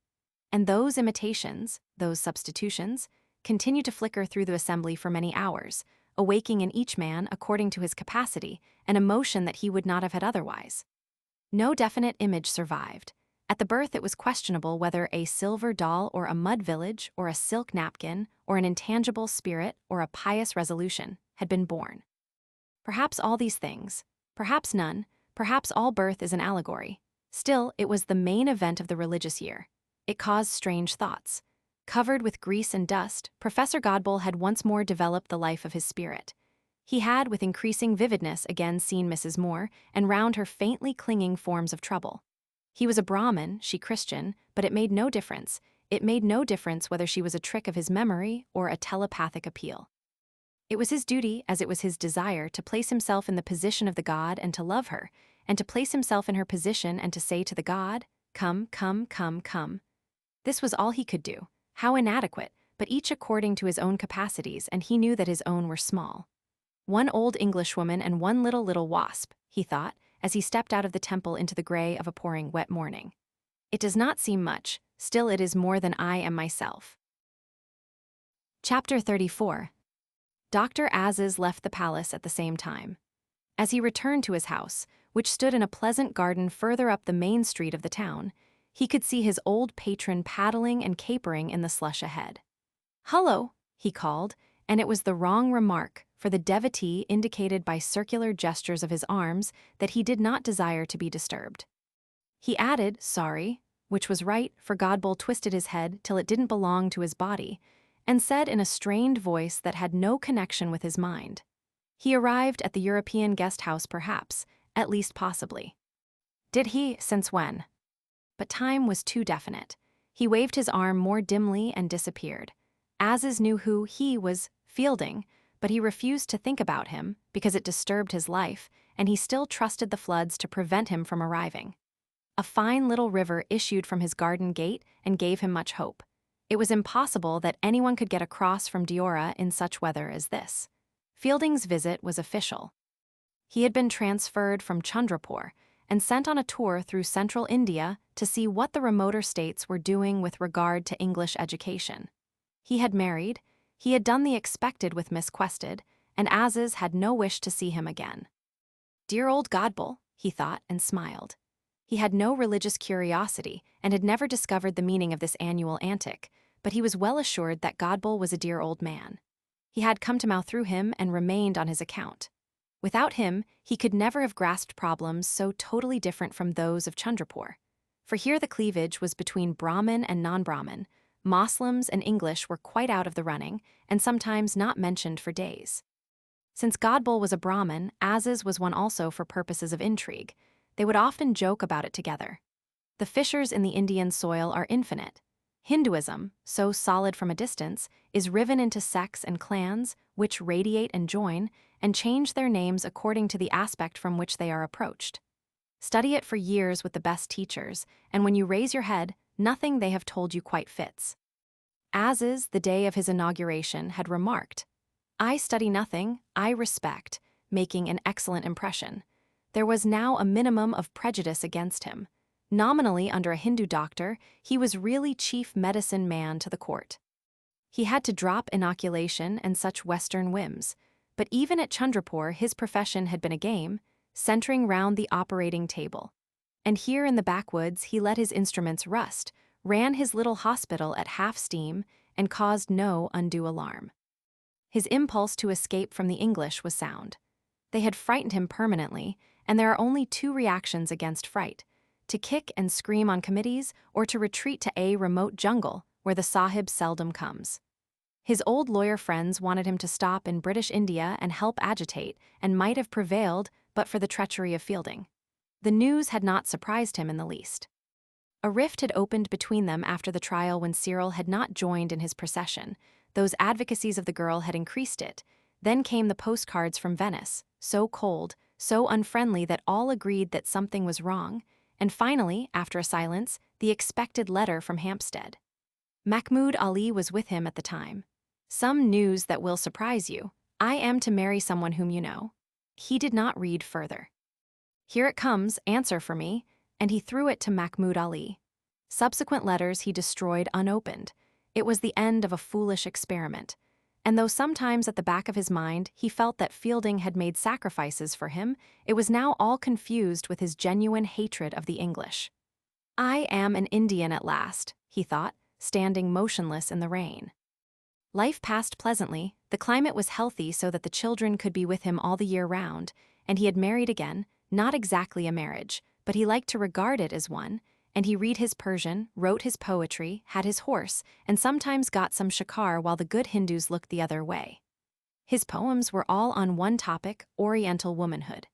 And those imitations, those substitutions, continued to flicker through the assembly for many hours, awaking in each man, according to his capacity, an emotion that he would not have had otherwise. No definite image survived. At the birth it was questionable whether a silver doll or a mud village or a silk napkin or an intangible spirit or a pious resolution had been born. Perhaps all these things, perhaps none, perhaps all birth is an allegory. Still, it was the main event of the religious year. It caused strange thoughts. Covered with grease and dust, Professor Godball had once more developed the life of his spirit. He had, with increasing vividness, again seen Mrs. Moore, and round her faintly clinging forms of trouble. He was a Brahmin, she Christian, but it made no difference. It made no difference whether she was a trick of his memory or a telepathic appeal. It was his duty, as it was his desire, to place himself in the position of the god and to love her, and to place himself in her position and to say to the god, "Come, come, come, come." This was all he could do. How inadequate, but each according to his own capacities, and he knew that his own were small. One old Englishwoman and one little wasp, he thought, as he stepped out of the temple into the gray of a pouring wet morning. It does not seem much, still it is more than I am myself. Chapter 34. Dr. Aziz left the palace at the same time. As he returned to his house, which stood in a pleasant garden further up the main street of the town, he could see his old patron paddling and capering in the slush ahead. "Hullo," he called, and it was the wrong remark, for the devotee indicated by circular gestures of his arms that he did not desire to be disturbed. He added, "Sorry," which was right, for Godbull twisted his head till it didn't belong to his body, and said in a strained voice that had no connection with his mind. He arrived at the European guest house perhaps, at least possibly. Did he? Since when? But time was too definite. He waved his arm more dimly and disappeared. Aziz knew who he was, Fielding, but he refused to think about him because it disturbed his life, and he still trusted the floods to prevent him from arriving. A fine little river issued from his garden gate and gave him much hope. It was impossible that anyone could get across from Diora in such weather as this. Fielding's visit was official. He had been transferred from Chandrapore and sent on a tour through central India to see what the remoter states were doing with regard to English education. He had married, he had done the expected with Miss Quested, and Aziz had no wish to see him again. Dear old Godbull, he thought and smiled. He had no religious curiosity and had never discovered the meaning of this annual antic, but he was well assured that Godbull was a dear old man. He had come to Mouth through him and remained on his account. Without him, he could never have grasped problems so totally different from those of Chandrapore. For here the cleavage was between Brahmin and non-Brahmin. Moslems and English were quite out of the running, and sometimes not mentioned for days. Since Godbull was a Brahmin, Aziz was one also for purposes of intrigue. They would often joke about it together. The fissures in the Indian soil are infinite. Hinduism, so solid from a distance, is riven into sects and clans, which radiate and join, and change their names according to the aspect from which they are approached. Study it for years with the best teachers, and when you raise your head, nothing they have told you quite fits. Aziz, the day of his inauguration, had remarked, "I study nothing, I respect," making an excellent impression. There was now a minimum of prejudice against him. Nominally under a Hindu doctor, he was really chief medicine man to the court. He had to drop inoculation and such Western whims, but even at Chandrapore his profession had been a game, centering round the operating table. And here in the backwoods he let his instruments rust, ran his little hospital at half steam, and caused no undue alarm. His impulse to escape from the English was sound. They had frightened him permanently, and there are only two reactions against fright: to kick and scream on committees, or to retreat to a remote jungle where the sahib seldom comes. His old lawyer friends wanted him to stop in British India and help agitate, and might have prevailed but for the treachery of Fielding. The news had not surprised him in the least. A rift had opened between them after the trial when Cyril had not joined in his procession. Those advocacies of the girl had increased it. Then came the postcards from Venice, so cold, so unfriendly that all agreed that something was wrong, and finally, after a silence, the expected letter from Hampstead. Mahmoud Ali was with him at the time. "Some news that will surprise you. I am to marry someone whom you know." He did not read further. "Here it comes, answer for me," and he threw it to Mahmoud Ali. Subsequent letters he destroyed unopened. It was the end of a foolish experiment. And though sometimes at the back of his mind he felt that Fielding had made sacrifices for him, it was now all confused with his genuine hatred of the English. "I am an Indian at last," he thought, standing motionless in the rain. Life passed pleasantly, the climate was healthy so that the children could be with him all the year round, and he had married again, not exactly a marriage, but he liked to regard it as one, and he read his Persian, wrote his poetry, had his horse, and sometimes got some shikar while the good Hindus looked the other way. His poems were all on one topic, Oriental womanhood.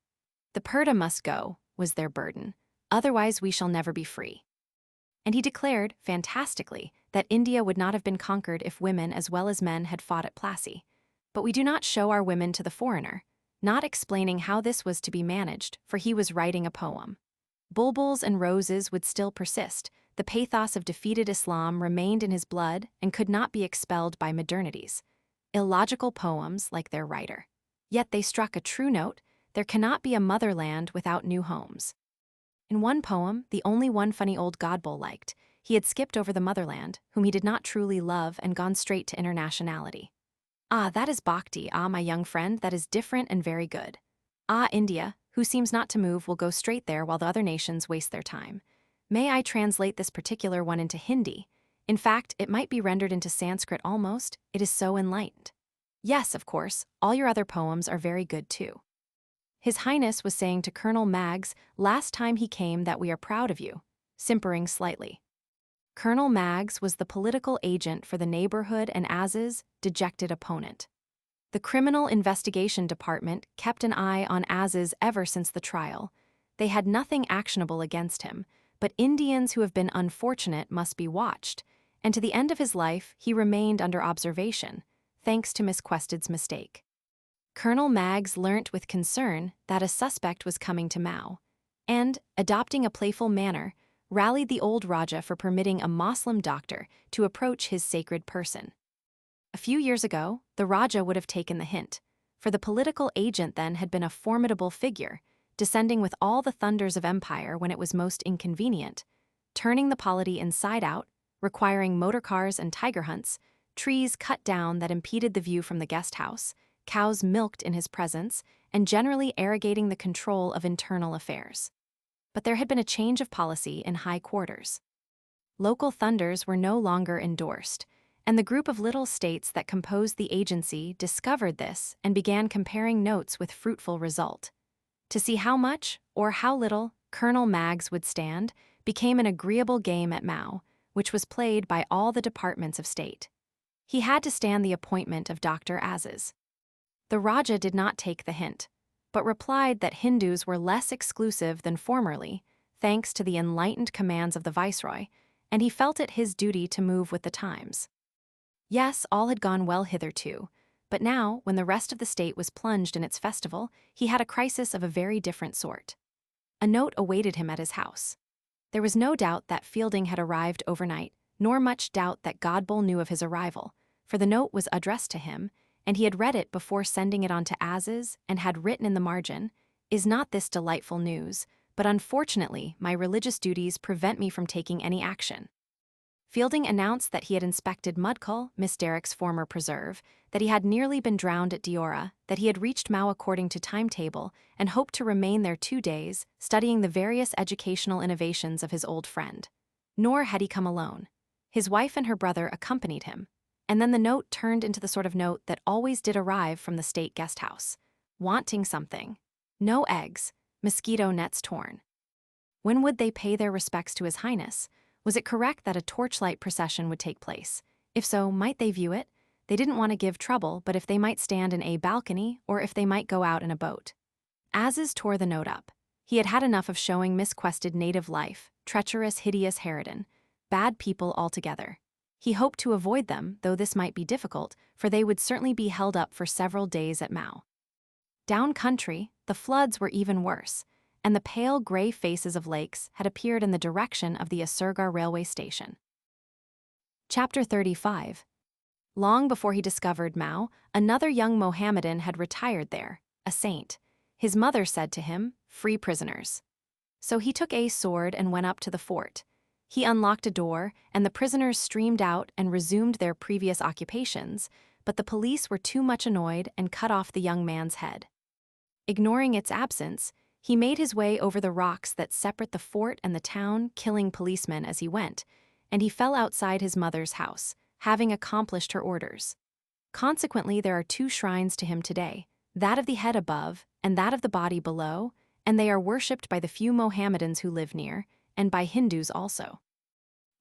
"The purdah must go," was their burden, "otherwise we shall never be free." And he declared, fantastically, that India would not have been conquered if women as well as men had fought at Plassey. But we do not show our women to the foreigner. not explaining how this was to be managed, for he was writing a poem. Bulbuls and roses would still persist. The pathos of defeated Islam remained in his blood and could not be expelled by modernities. Illogical poems like their writer. Yet they struck a true note: there cannot be a motherland without new homes. In one poem, the only one funny old godbull liked, he had skipped over the motherland, whom he did not truly love, and gone straight to internationality. Ah, that is bhakti, ah, my young friend, that is different and very good. Ah, India, who seems not to move, will go straight there while the other nations waste their time. May I translate this particular one into Hindi? In fact, it might be rendered into Sanskrit almost, it is so enlightened. Yes, of course, all your other poems are very good too. His Highness was saying to Colonel Maggs last time he came that we are proud of you, simpering slightly. Colonel Maggs was the political agent for the neighborhood and Aziz's dejected opponent. The Criminal Investigation Department kept an eye on Aziz ever since the trial. They had nothing actionable against him, but Indians who have been unfortunate must be watched, and to the end of his life he remained under observation, thanks to Miss Quested's mistake. Colonel Maggs learnt with concern that a suspect was coming to Mao, and, adopting a playful manner, rallied the old Raja for permitting a Moslem doctor to approach his sacred person. A few years ago, the Raja would have taken the hint, for the political agent then had been a formidable figure, descending with all the thunders of empire when it was most inconvenient, turning the polity inside out, requiring motor cars and tiger hunts, trees cut down that impeded the view from the guest house, cows milked in his presence, and generally arrogating the control of internal affairs. But there had been a change of policy in high quarters. Local thunders were no longer endorsed, and the group of little states that composed the agency discovered this and began comparing notes with fruitful result. To see how much, or how little, Colonel Maggs would stand became an agreeable game at Mao, which was played by all the departments of state. He had to stand the appointment of Dr. Aziz. The Raja did not take the hint, but replied that Hindus were less exclusive than formerly, thanks to the enlightened commands of the viceroy, and he felt it his duty to move with the times. Yes, all had gone well hitherto, but now, when the rest of the state was plunged in its festival, he had a crisis of a very different sort. A note awaited him at his house. There was no doubt that Fielding had arrived overnight, nor much doubt that Godbull knew of his arrival, for the note was addressed to him, and he had read it before sending it on to Aziz and had written in the margin, "Is not this delightful news, but unfortunately my religious duties prevent me from taking any action." Fielding announced that he had inspected Mudcull, Miss Derrick's former preserve, that he had nearly been drowned at Diora, that he had reached Mao according to timetable and hoped to remain there 2 days, studying the various educational innovations of his old friend. Nor had he come alone. His wife and her brother accompanied him, and then the note turned into the sort of note that always did arrive from the state guest house. Wanting something. No eggs. Mosquito nets torn. When would they pay their respects to His Highness? Was it correct that a torchlight procession would take place? If so, might they view it? They didn't want to give trouble, but if they might stand in a balcony, or if they might go out in a boat. Aziz tore the note up. He had had enough of showing misquested native life, treacherous, hideous harridan, bad people altogether. He hoped to avoid them, though this might be difficult, for they would certainly be held up for several days at Mao. Down country, the floods were even worse, and the pale gray faces of lakes had appeared in the direction of the Asurgar railway station. Chapter 35. Long before he discovered Mao, another young Mohammedan had retired there, a saint. His mother said to him, "Free prisoners." So he took a sword and went up to the fort. He unlocked a door, and the prisoners streamed out and resumed their previous occupations, but the police were too much annoyed and cut off the young man's head. Ignoring its absence, he made his way over the rocks that separate the fort and the town, killing policemen as he went, and he fell outside his mother's house, having accomplished her orders. Consequently, there are 2 shrines to him today, that of the head above and that of the body below, and they are worshipped by the few Mohammedans who live near, and by Hindus also.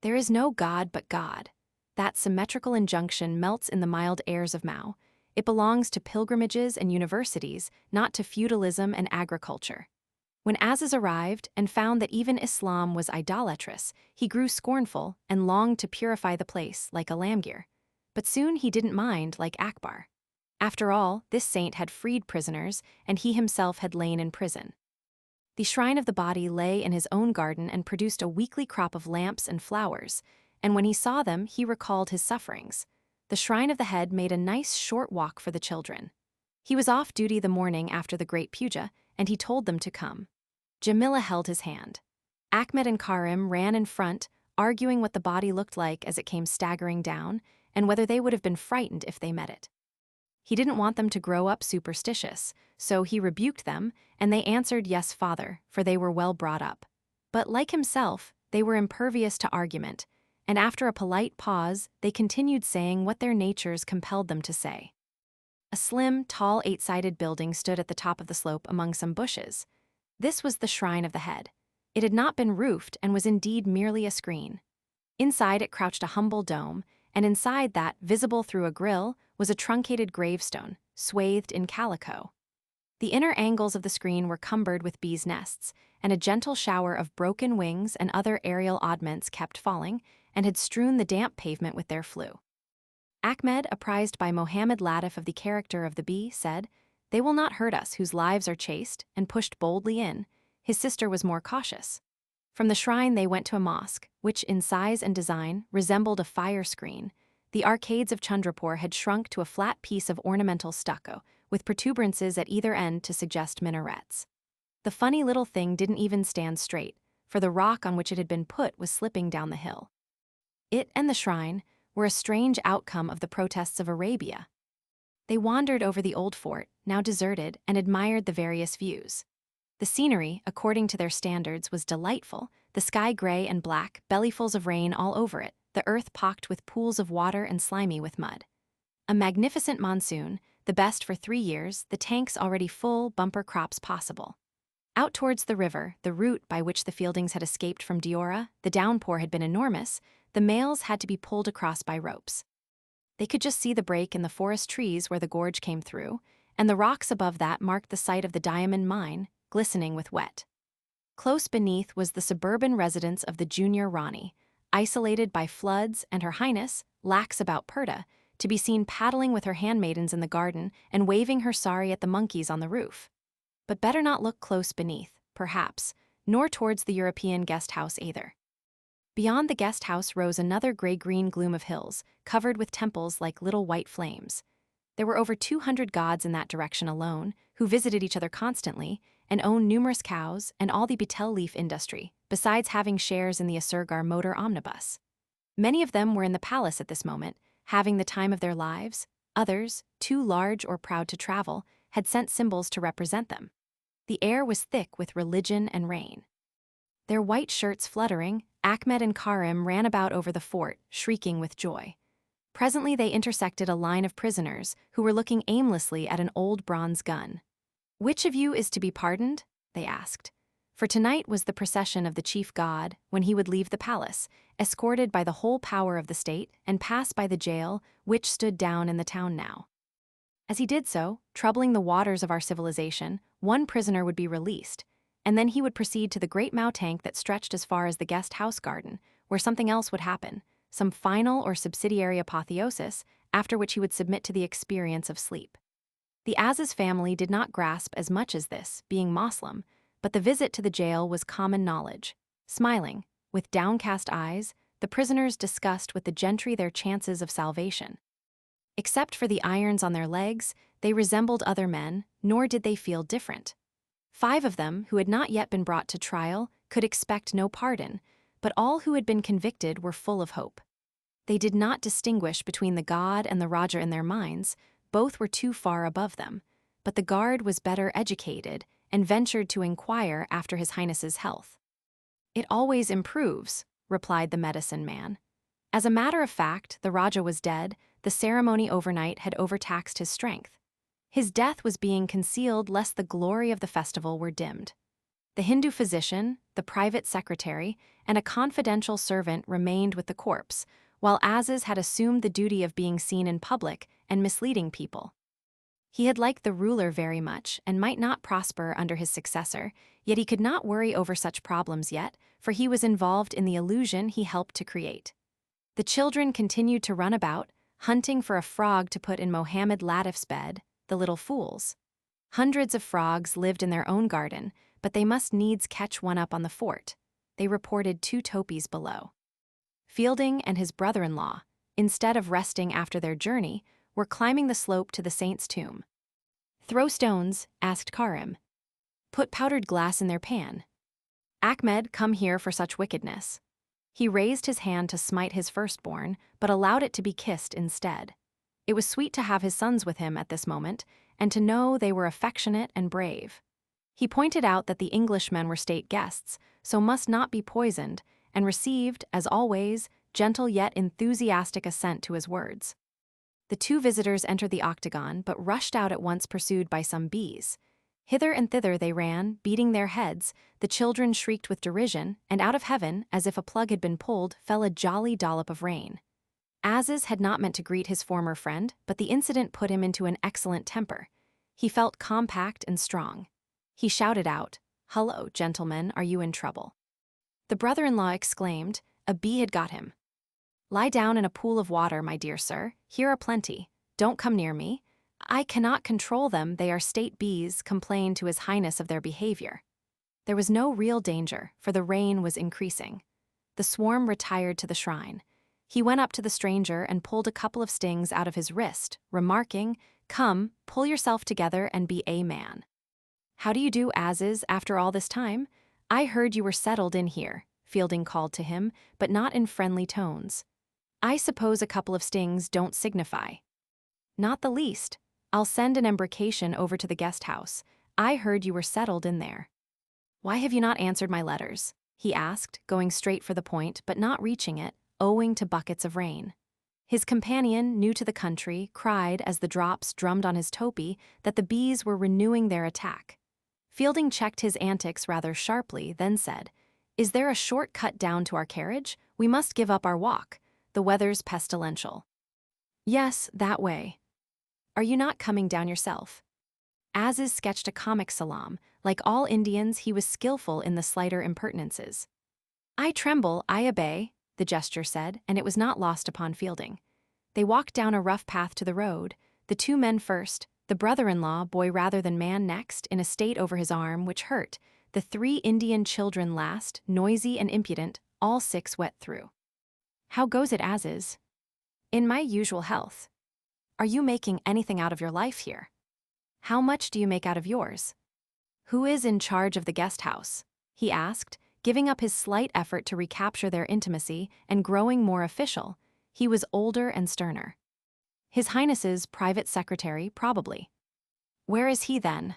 There is no God but God. That symmetrical injunction melts in the mild airs of Mao. It belongs to pilgrimages and universities, not to feudalism and agriculture. When Aziz arrived and found that even Islam was idolatrous, he grew scornful and longed to purify the place like a Lamgir. But soon he didn't mind like Akbar. After all, this saint had freed prisoners, and he himself had lain in prison. The shrine of the body lay in his own garden and produced a weekly crop of lamps and flowers, and when he saw them, he recalled his sufferings. The shrine of the head made a nice short walk for the children. He was off duty the morning after the great puja, and he told them to come. Jamila held his hand. Ahmed and Karim ran in front, arguing what the body looked like as it came staggering down, and whether they would have been frightened if they met it. He didn't want them to grow up superstitious, so he rebuked them, and they answered yes, father, for they were well brought up. But like himself, they were impervious to argument, and after a polite pause, they continued saying what their natures compelled them to say. A slim, tall, eight-sided building stood at the top of the slope among some bushes. This was the shrine of the head. It had not been roofed and was indeed merely a screen. Inside it crouched a humble dome, and inside that, visible through a grill, was a truncated gravestone, swathed in calico. The inner angles of the screen were cumbered with bees' nests, and a gentle shower of broken wings and other aerial oddments kept falling, and had strewn the damp pavement with their flew. Ahmed, apprised by Mohammed Latif of the character of the bee, said, "They will not hurt us whose lives are chaste," and pushed boldly in. His sister was more cautious. From the shrine they went to a mosque, which in size and design resembled a fire screen. The arcades of Chandrapore had shrunk to a flat piece of ornamental stucco, with protuberances at either end to suggest minarets. The funny little thing didn't even stand straight, for the rock on which it had been put was slipping down the hill. It and the shrine were a strange outcome of the protests of Arabia. They wandered over the old fort, now deserted, and admired the various views. The scenery, according to their standards, was delightful, the sky gray and black, bellyfuls of rain all over it, the earth pocked with pools of water and slimy with mud. A magnificent monsoon, the best for 3 years, the tanks already full, bumper crops possible. Out towards the river, the route by which the Fieldings had escaped from Diora, the downpour had been enormous, the mails had to be pulled across by ropes. They could just see the break in the forest trees where the gorge came through, and the rocks above that marked the site of the diamond mine, glistening with wet. Close beneath was the suburban residence of the junior Rani, isolated by floods, and Her Highness, lax about Purta, to be seen paddling with her handmaidens in the garden and waving her sari at the monkeys on the roof. But better not look close beneath, perhaps, nor towards the European guest house either. Beyond the guest house rose another gray-green gloom of hills, covered with temples like little white flames. There were over 200 gods in that direction alone, who visited each other constantly, and owned numerous cows and all the betel leaf industry, besides having shares in the Asurgar motor omnibus. Many of them were in the palace at this moment, having the time of their lives. Others, too large or proud to travel, had sent symbols to represent them. The air was thick with religion and rain. Their white shirts fluttering, Ahmed and Karim ran about over the fort, shrieking with joy. Presently they intersected a line of prisoners who were looking aimlessly at an old bronze gun. "Which of you is to be pardoned?" they asked. For tonight was the procession of the chief god when he would leave the palace, escorted by the whole power of the state, and pass by the jail, which stood down in the town now. As he did so, troubling the waters of our civilization, one prisoner would be released, and then he would proceed to the great Mao tank that stretched as far as the guest house garden, where something else would happen, some final or subsidiary apotheosis, after which he would submit to the experience of sleep. The Aziz family did not grasp as much as this, being Moslem, but the visit to the jail was common knowledge. Smiling, with downcast eyes, the prisoners discussed with the gentry their chances of salvation. Except for the irons on their legs, they resembled other men, nor did they feel different. 5 of them, who had not yet been brought to trial, could expect no pardon, but all who had been convicted were full of hope. They did not distinguish between the god and the Raja in their minds, both were too far above them, but the guard was better educated and ventured to inquire after His Highness's health. "It always improves," replied the medicine man. As a matter of fact, the Raja was dead, the ceremony overnight had overtaxed his strength. His death was being concealed lest the glory of the festival were dimmed. The Hindu physician, the private secretary, and a confidential servant remained with the corpse, while Aziz had assumed the duty of being seen in public and misleading people. He had liked the ruler very much and might not prosper under his successor, yet he could not worry over such problems yet, for he was involved in the illusion he helped to create. The children continued to run about, hunting for a frog to put in Mohammed Latif's bed, the little fools. Hundreds of frogs lived in their own garden, but they must needs catch one up on the fort. They reported 2 topies below. Fielding and his brother-in-law, instead of resting after their journey, were climbing the slope to the saint's tomb. "Throw stones," asked Karim. "Put powdered glass in their pan. Ahmed, come here for such wickedness." He raised his hand to smite his firstborn, but allowed it to be kissed instead. It was sweet to have his sons with him at this moment, and to know they were affectionate and brave. He pointed out that the Englishmen were state guests, so must not be poisoned, and received, as always, gentle yet enthusiastic assent to his words. The 2 visitors entered the octagon, but rushed out at once pursued by some bees. Hither and thither they ran, beating their heads, the children shrieked with derision, and out of heaven, as if a plug had been pulled, fell a jolly dollop of rain. Aziz had not meant to greet his former friend, but the incident put him into an excellent temper. He felt compact and strong. He shouted out, "Hullo, gentlemen, are you in trouble?" The brother-in-law exclaimed, "A bee had got him." "Lie down in a pool of water, my dear sir, here are plenty. Don't come near me. I cannot control them, they are state bees," complained to His Highness of their behavior. There was no real danger, for the rain was increasing. The swarm retired to the shrine. He went up to the stranger and pulled a couple of stings out of his wrist, remarking, "Come, pull yourself together and be a man." "How do you do, Aziz, after all this time? I heard you were settled in here," Fielding called to him, but not in friendly tones. "I suppose a couple of stings don't signify." "Not the least. I'll send an embarkation over to the guest house. I heard you were settled in there." "Why have you not answered my letters?" he asked, going straight for the point but not reaching it, owing to buckets of rain. His companion, new to the country, cried as the drops drummed on his topi that the bees were renewing their attack. Fielding checked his antics rather sharply, then said, "Is there a short cut down to our carriage? We must give up our walk. The weather's pestilential." "Yes, that way." "Are you not coming down yourself?" Aziz sketched a comic salaam. Like all Indians, he was skillful in the slighter impertinences. "I tremble, I obey," the gesture said, and it was not lost upon Fielding. They walked down a rough path to the road, the 2 men first, the brother-in-law, boy rather than man, next, in a state over his arm which hurt, the 3 Indian children last, noisy and impudent, all 6 wet through. "How goes it, Aziz?" "In my usual health." "Are you making anything out of your life here?" "How much do you make out of yours?" "Who is in charge of the guest house?" he asked, giving up his slight effort to recapture their intimacy and growing more official. He was older and sterner. "His Highness's private secretary, probably." "Where is he then?"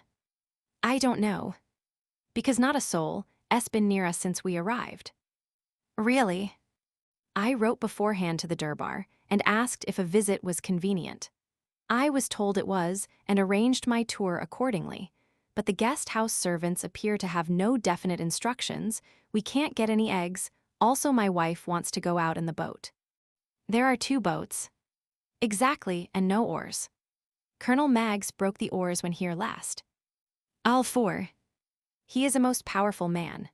"I don't know." "Because not a soul has been near us since we arrived." "Really?" "I wrote beforehand to the Durbar and asked if a visit was convenient. I was told it was and arranged my tour accordingly, but the guest house servants appear to have no definite instructions. We can't get any eggs, also my wife wants to go out in the boat." "There are 2 boats." "Exactly, and no oars." "Colonel Maggs broke the oars when here last." "All 4. He is a most powerful man."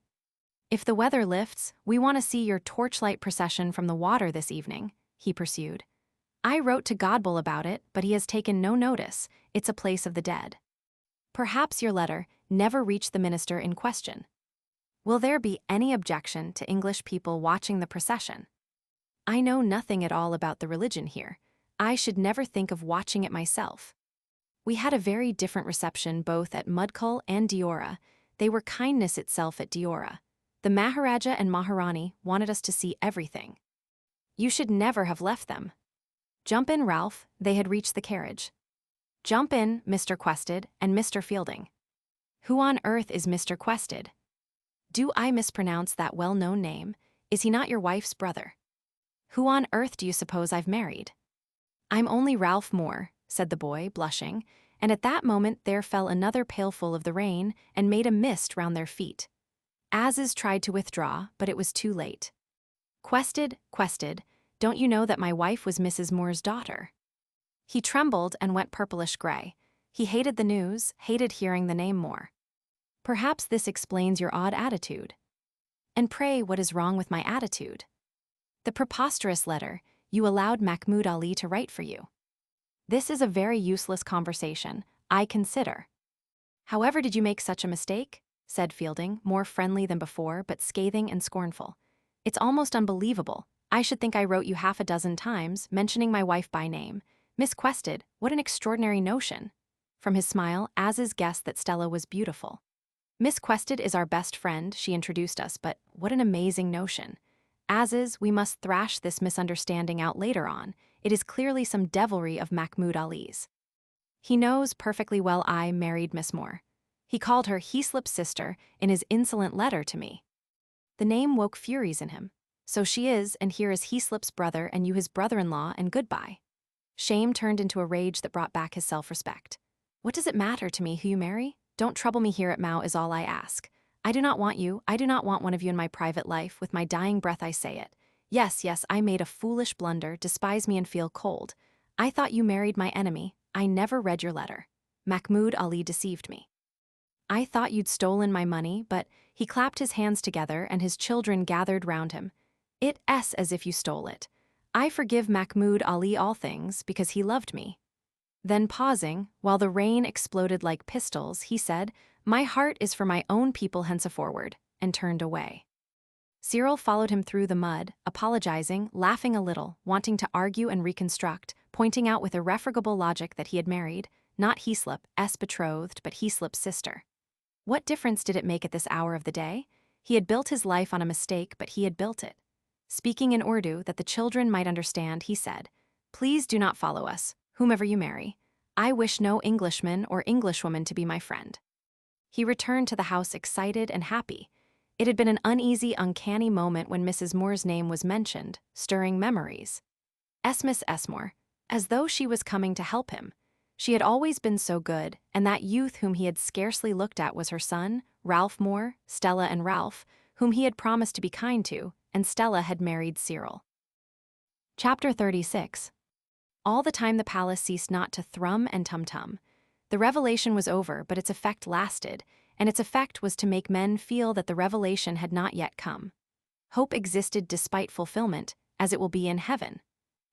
"If the weather lifts, we want to see your torchlight procession from the water this evening," he pursued. "I wrote to Godbull about it, but he has taken no notice. It's a place of the dead." "Perhaps your letter never reached the minister in question." "Will there be any objection to English people watching the procession?" "I know nothing at all about the religion here. I should never think of watching it myself." "We had a very different reception both at Mudcull and Deora. They were kindness itself at Deora. The Maharaja and Maharani wanted us to see everything." "You should never have left them." "Jump in, Ralph," they had reached the carriage. "Jump in, Mr. Quested and Mr. Fielding." "Who on earth is Mr. Quested?" "Do I mispronounce that well-known name? Is he not your wife's brother?" "Who on earth do you suppose I've married?" "I'm only Ralph Moore," said the boy, blushing, and at that moment there fell another pailful of the rain and made a mist round their feet. Aziz tried to withdraw, but it was too late. "Quested, Quested, don't you know that my wife was Mrs. Moore's daughter?" He trembled and went purplish-gray. He hated the news, hated hearing the name Moore. "Perhaps this explains your odd attitude." "And pray, what is wrong with my attitude?" "The preposterous letter. You allowed Mahmoud Ali to write for you. This is a very useless conversation, I consider. However did you make such a mistake? Said Fielding, more friendly than before, but scathing and scornful. It's almost unbelievable. I should think I wrote you half a dozen times, mentioning my wife by name. Miss Quested, what an extraordinary notion. From his smile, Aziz guessed that Stella was beautiful. Miss Quested is our best friend, she introduced us, but what an amazing notion. Aziz, we must thrash this misunderstanding out later on. It is clearly some devilry of Mahmoud Ali's. He knows perfectly well I married Miss Moore. He called her Heaslip's sister in his insolent letter to me. The name woke furies in him. So she is, and here is Heaslip's brother and you his brother-in-law, and goodbye. Shame turned into a rage that brought back his self-respect. What does it matter to me who you marry? Don't trouble me here at Mao is all I ask. I do not want you, I do not want one of you in my private life, with my dying breath I say it. Yes, I made a foolish blunder, despise me and feel cold. I thought you married my enemy, I never read your letter. Mahmoud Ali deceived me. I thought you'd stolen my money, but he clapped his hands together and his children gathered round him. It's as if you stole it. I forgive Mahmoud Ali all things because he loved me. Then pausing, while the rain exploded like pistols, he said, my heart is for my own people henceforward, and turned away. Cyril followed him through the mud, apologizing, laughing a little, wanting to argue and reconstruct, pointing out with irrefragable logic that he had married, not Heaslip's betrothed, but Heaslip's sister. What difference did it make at this hour of the day? He had built his life on a mistake, but he had built it. Speaking in Urdu that the children might understand, he said, please do not follow us, whomever you marry. I wish no Englishman or Englishwoman to be my friend. He returned to the house excited and happy. It had been an uneasy, uncanny moment when Mrs. Moore's name was mentioned, stirring memories. Miss Moore, as though she was coming to help him. She had always been so good, and that youth whom he had scarcely looked at was her son, Ralph Moore, Stella and Ralph, whom he had promised to be kind to, and Stella had married Cyril. Chapter 36. All the time the palace ceased not to thrum and tum-tum. The revelation was over, but its effect lasted, and its effect was to make men feel that the revelation had not yet come. Hope existed despite fulfillment, as it will be in heaven.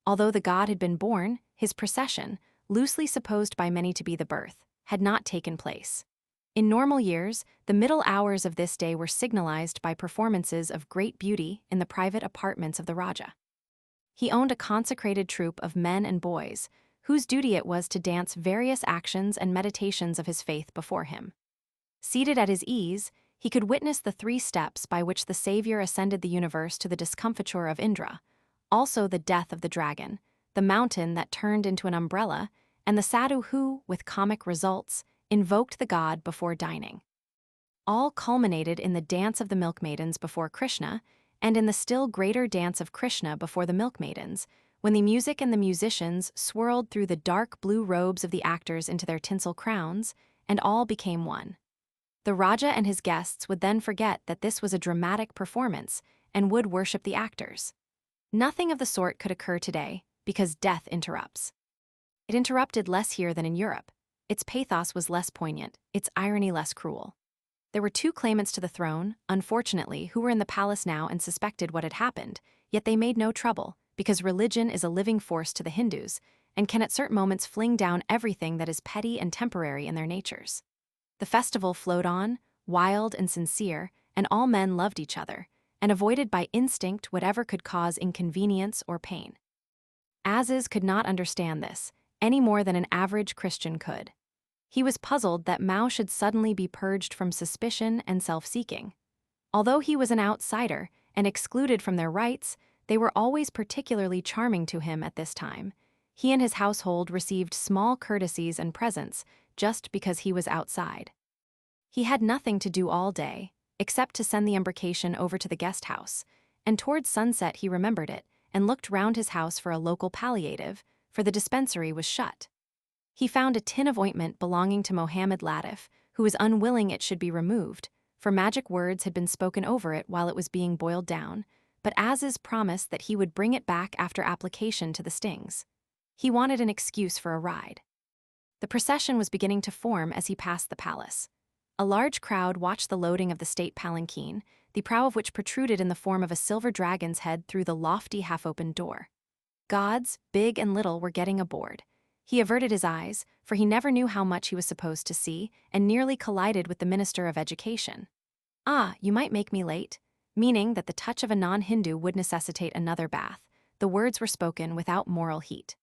Although the god had been born, his procession, loosely supposed by many to be the birth, had not taken place. In normal years, the middle hours of this day were signalized by performances of great beauty in the private apartments of the Raja. He owned a consecrated troop of men and boys, whose duty it was to dance various actions and meditations of his faith before him. Seated at his ease, he could witness the 3 steps by which the Savior ascended the universe to the discomfiture of Indra, also the death of the dragon, the mountain that turned into an umbrella, and the sadhu who, with comic results, invoked the god before dining. All culminated in the dance of the milkmaidens before Krishna, and in the still greater dance of Krishna before the milkmaidens, when the music and the musicians swirled through the dark blue robes of the actors into their tinsel crowns, and all became one. The Raja and his guests would then forget that this was a dramatic performance, and would worship the actors. Nothing of the sort could occur today, because death interrupts. It interrupted less here than in Europe. Its pathos was less poignant, its irony less cruel. There were 2 claimants to the throne, unfortunately, who were in the palace now and suspected what had happened, yet they made no trouble, because religion is a living force to the Hindus, and can at certain moments fling down everything that is petty and temporary in their natures. The festival flowed on, wild and sincere, and all men loved each other, and avoided by instinct whatever could cause inconvenience or pain. Aziz could not understand this, any more than an average Christian could. He was puzzled that Mao should suddenly be purged from suspicion and self-seeking. Although he was an outsider and excluded from their rights, they were always particularly charming to him at this time. He and his household received small courtesies and presents just because he was outside. He had nothing to do all day, except to send the embrocation over to the guest house, and towards sunset he remembered it and looked round his house for a local palliative, for the dispensary was shut. He found a tin of ointment belonging to Mohammed Latif, who was unwilling it should be removed, for magic words had been spoken over it while it was being boiled down, but Aziz promised that he would bring it back after application to the stings. He wanted an excuse for a ride. The procession was beginning to form as he passed the palace. A large crowd watched the loading of the state palanquin, the prow of which protruded in the form of a silver dragon's head through the lofty half-opened door. Gods, big and little, were getting aboard. He averted his eyes, for he never knew how much he was supposed to see, and nearly collided with the Minister of Education. "Ah, you might make me late," meaning that the touch of a non-Hindu would necessitate another bath. The words were spoken without moral heat.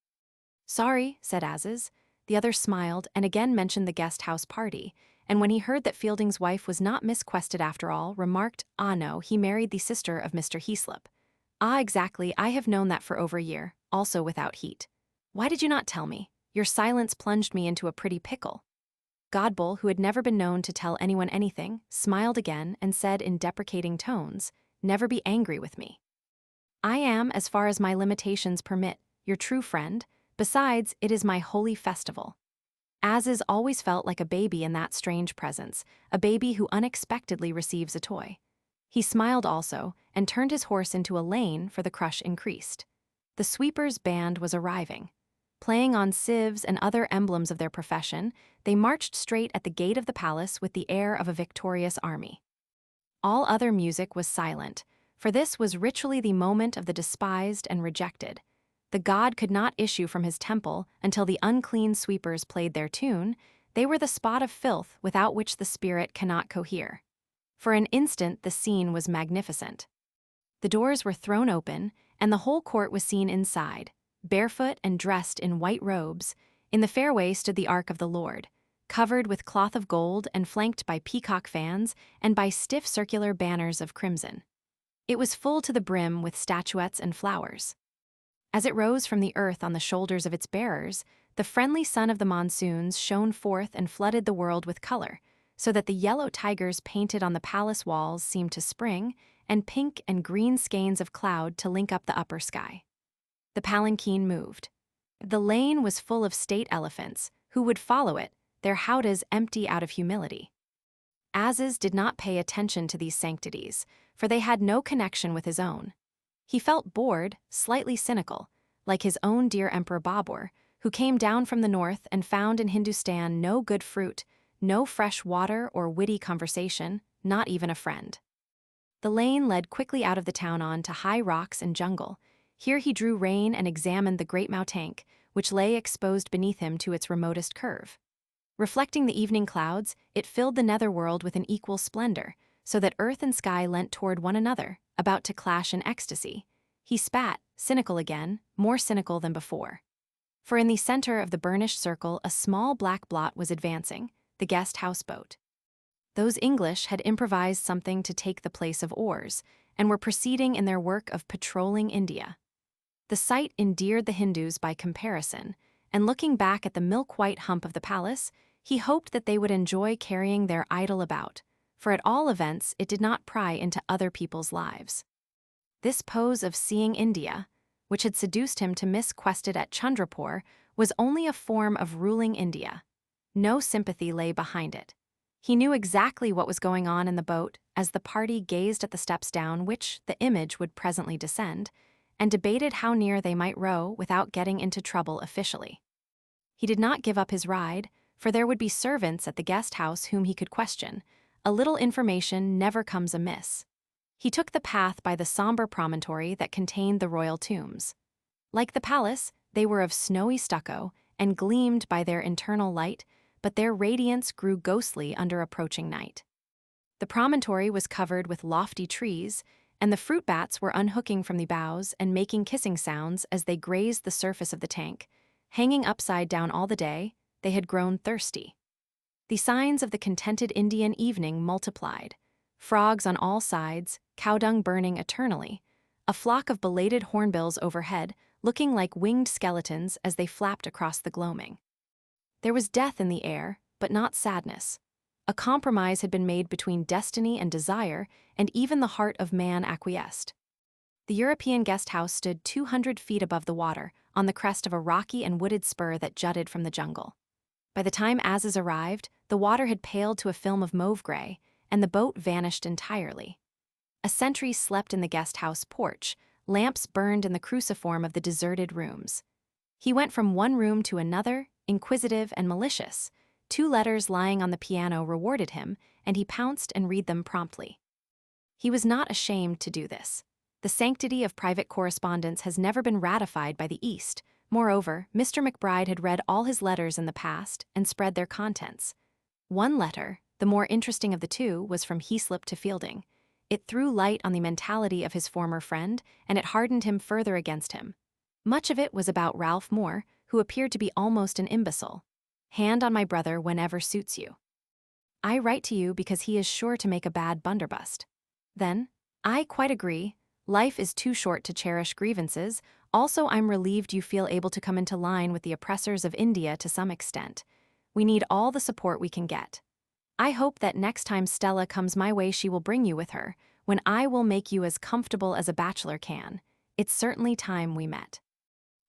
"Sorry," said Aziz. The other smiled and again mentioned the guest house party, and when he heard that Fielding's wife was not Miss Quested after all, remarked, "Ah no, he married the sister of Mr. Heaslip." "Ah, exactly, I have known that for over a year, also without heat. Why did you not tell me? Your silence plunged me into a pretty pickle." Godbull, who had never been known to tell anyone anything, smiled again and said in deprecating tones, "Never be angry with me. I am, as far as my limitations permit, your true friend. Besides, it is my holy festival." Aziz always felt like a baby in that strange presence, a baby who unexpectedly receives a toy. He smiled also, and turned his horse into a lane, for the crush increased. The sweepers' band was arriving. Playing on sieves and other emblems of their profession, they marched straight at the gate of the palace with the air of a victorious army. All other music was silent, for this was ritually the moment of the despised and rejected. The god could not issue from his temple until the unclean sweepers played their tune. They were the spot of filth without which the spirit cannot cohere. For an instant the scene was magnificent. The doors were thrown open, and the whole court was seen inside. Barefoot and dressed in white robes, in the fairway stood the Ark of the Lord, covered with cloth of gold and flanked by peacock fans and by stiff circular banners of crimson. It was full to the brim with statuettes and flowers. As it rose from the earth on the shoulders of its bearers, the friendly sun of the monsoons shone forth and flooded the world with color, so that the yellow tigers painted on the palace walls seemed to spring, and pink and green skeins of cloud to link up the upper sky. The palanquin moved. The lane was full of state elephants, who would follow it, their howdahs empty out of humility. Aziz did not pay attention to these sanctities, for they had no connection with his own. He felt bored, slightly cynical, like his own dear Emperor Babur, who came down from the north and found in Hindustan no good fruit, no fresh water or witty conversation, not even a friend. The lane led quickly out of the town on to high rocks and jungle. Here he drew rein and examined the great Mautank, which lay exposed beneath him to its remotest curve. Reflecting the evening clouds, it filled the netherworld with an equal splendor, so that earth and sky leant toward one another, about to clash in ecstasy. He spat, cynical again, more cynical than before. For in the center of the burnished circle a small black blot was advancing, the guest houseboat. Those English had improvised something to take the place of oars, and were proceeding in their work of patrolling India. The sight endeared the Hindus by comparison, and looking back at the milk-white hump of the palace, he hoped that they would enjoy carrying their idol about, for at all events it did not pry into other people's lives. This pose of seeing India, which had seduced him to Miss Quested at Chandrapore, was only a form of ruling India. No sympathy lay behind it. He knew exactly what was going on in the boat as the party gazed at the steps down which the image would presently descend, and debated how near they might row without getting into trouble officially. He did not give up his ride, for there would be servants at the guest house whom he could question. A little information never comes amiss. He took the path by the somber promontory that contained the royal tombs. Like the palace, they were of snowy stucco and gleamed by their internal light, but their radiance grew ghostly under approaching night. The promontory was covered with lofty trees, and the fruit bats were unhooking from the boughs and making kissing sounds as they grazed the surface of the tank. Hanging upside down all the day, they had grown thirsty. The signs of the contented Indian evening multiplied. Frogs on all sides, cow dung burning eternally, a flock of belated hornbills overhead, looking like winged skeletons as they flapped across the gloaming. There was death in the air, but not sadness. A compromise had been made between destiny and desire, and even the heart of man acquiesced. The European guest house stood 200 feet above the water, on the crest of a rocky and wooded spur that jutted from the jungle. By the time Aziz arrived, the water had paled to a film of mauve-gray, and the boat vanished entirely. A sentry slept in the guest house porch, lamps burned in the cruciform of the deserted rooms. He went from one room to another, inquisitive and malicious. 2 letters lying on the piano rewarded him, and he pounced and read them promptly. He was not ashamed to do this. The sanctity of private correspondence has never been ratified by the East. Moreover, Mr. McBride had read all his letters in the past and spread their contents. One letter, the more interesting of the two, was from Heaslip to Fielding. It threw light on the mentality of his former friend, and it hardened him further against him. Much of it was about Ralph Moore, who appeared to be almost an imbecile. Hand on my brother whenever suits you. I write to you because he is sure to make a bad bunderbust. Then, I quite agree. Life is too short to cherish grievances. Also, I'm relieved you feel able to come into line with the oppressors of India to some extent. We need all the support we can get. I hope that next time Stella comes my way she will bring you with her, when I will make you as comfortable as a bachelor can. It's certainly time we met.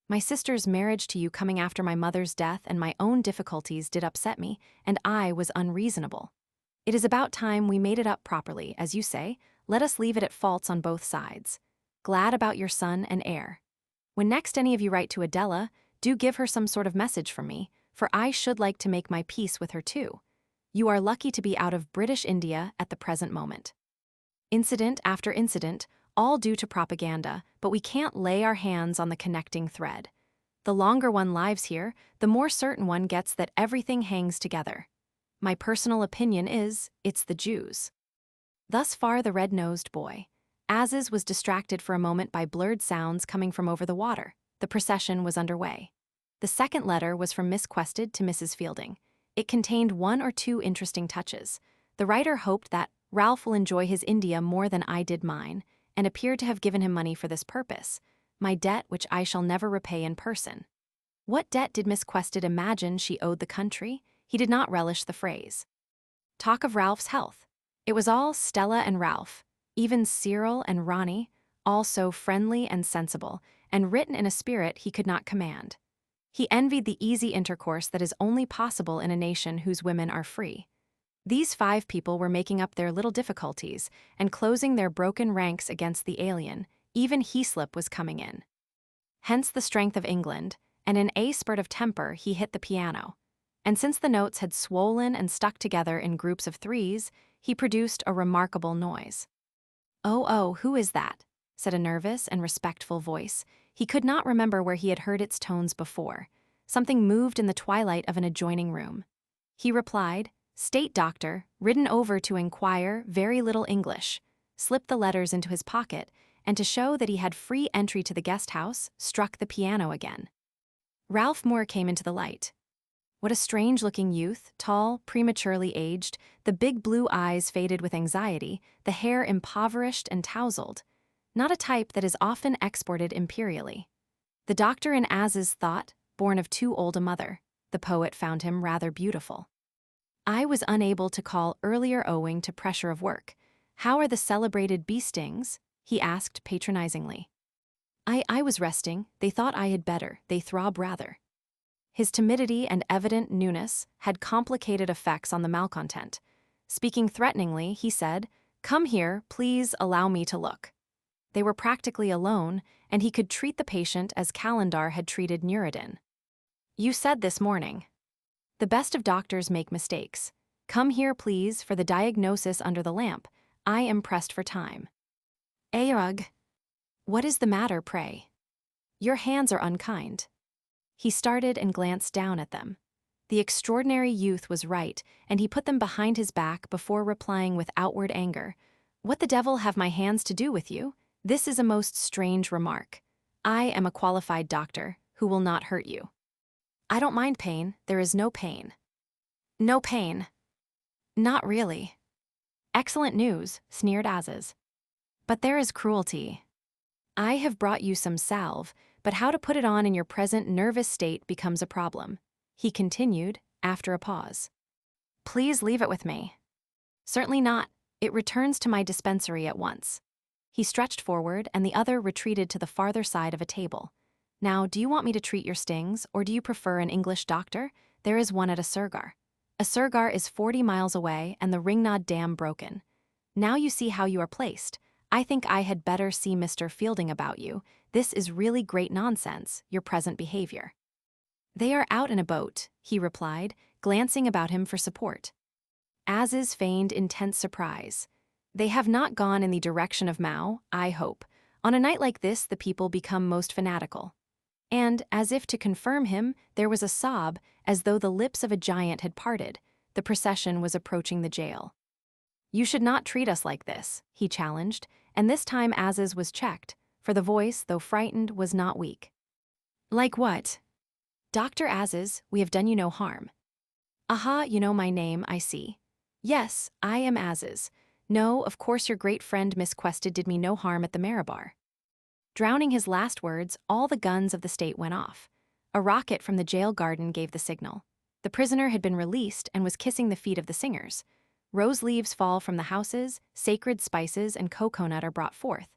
My sister's marriage to you coming after my mother's death and my own difficulties did upset me, and I was unreasonable. It is about time we made it up properly, as you say. Let us leave it at faults on both sides. Glad about your son and heir. When next any of you write to Adela, do give her some sort of message from me, for I should like to make my peace with her too. You are lucky to be out of British India at the present moment. Incident after incident, all due to propaganda, but we can't lay our hands on the connecting thread. The longer one lives here, the more certain one gets that everything hangs together. My personal opinion is, it's the Jews. Thus far the red-nosed boy. Aziz was distracted for a moment by blurred sounds coming from over the water. The procession was underway. The second letter was from Miss Quested to Mrs. Fielding. It contained one or two interesting touches. The writer hoped that Ralph will enjoy his India more than I did mine, and appeared to have given him money for this purpose, my debt which I shall never repay in person. What debt did Miss Quested imagine she owed the country? He did not relish the phrase. Talk of Ralph's health. It was all Stella and Ralph, even Cyril and Ronnie, all so friendly and sensible, and written in a spirit he could not command. He envied the easy intercourse that is only possible in a nation whose women are free. These 5 people were making up their little difficulties and closing their broken ranks against the alien. Even Heaslip was coming in. Hence the strength of England, and in a spurt of temper he hit the piano. And since the notes had swollen and stuck together in groups of 3s, he produced a remarkable noise. Oh, who is that?" said a nervous and respectful voice. He could not remember where he had heard its tones before. Something moved in the twilight of an adjoining room. He replied, "State doctor, ridden over to inquire, very little English," slipped the letters into his pocket, and to show that he had free entry to the guest house, struck the piano again. Ralph Moore came into the light. What a strange-looking youth, tall, prematurely aged, the big blue eyes faded with anxiety, the hair impoverished and tousled. Not a type that is often exported imperially. The doctor in Aziz's thought, born of too old a mother. The poet found him rather beautiful. I was unable to call earlier owing to pressure of work. How are the celebrated bee stings? He asked patronizingly. I was resting. They thought I had better. They throb rather. His timidity and evident newness had complicated effects on the malcontent. Speaking threateningly, he said, "Come here, please allow me to look." They were practically alone, and he could treat the patient as Calendar had treated Nureddin. "You said this morning." The best of doctors make mistakes. "Come here, please, for the diagnosis under the lamp. I am pressed for time." "Ugh. What is the matter, pray?" "Your hands are unkind." He started and glanced down at them. The extraordinary youth was right, and he put them behind his back before replying with outward anger, "What the devil have my hands to do with you? This is a most strange remark. I am a qualified doctor, who will not hurt you." "I don't mind pain. There is no pain." "No pain." "Not really." "Excellent news," sneered Aziz. "But there is cruelty. I have brought you some salve, but how to put it on in your present nervous state becomes a problem," he continued, after a pause. "Please leave it with me." "Certainly not. It returns to my dispensary at once." He stretched forward, and the other retreated to the farther side of a table. "Now, do you want me to treat your stings, or do you prefer an English doctor? There is one at Asurgar. Asurgar is 40 miles away and the Ringnod Dam broken. Now you see how you are placed. I think I had better see Mr. Fielding about you. This is really great nonsense, your present behavior." "They are out in a boat," he replied, glancing about him for support. Aziz feigned intense surprise. "They have not gone in the direction of Mao, I hope. On a night like this, the people become most fanatical. And, as if to confirm him, there was a sob, as though the lips of a giant had parted. The procession was approaching the jail. "You should not treat us like this," he challenged, and this time Aziz was checked, for the voice, though frightened, was not weak. "Like what?" "Dr. Aziz, we have done you no harm." "Aha, you know my name, I see." "Yes, I am Aziz. No, of course your great friend Miss Quested did me no harm at the Marabar." Drowning his last words, all the guns of the state went off. A rocket from the jail garden gave the signal. The prisoner had been released and was kissing the feet of the singers. Rose leaves fall from the houses, sacred spices and coconut are brought forth.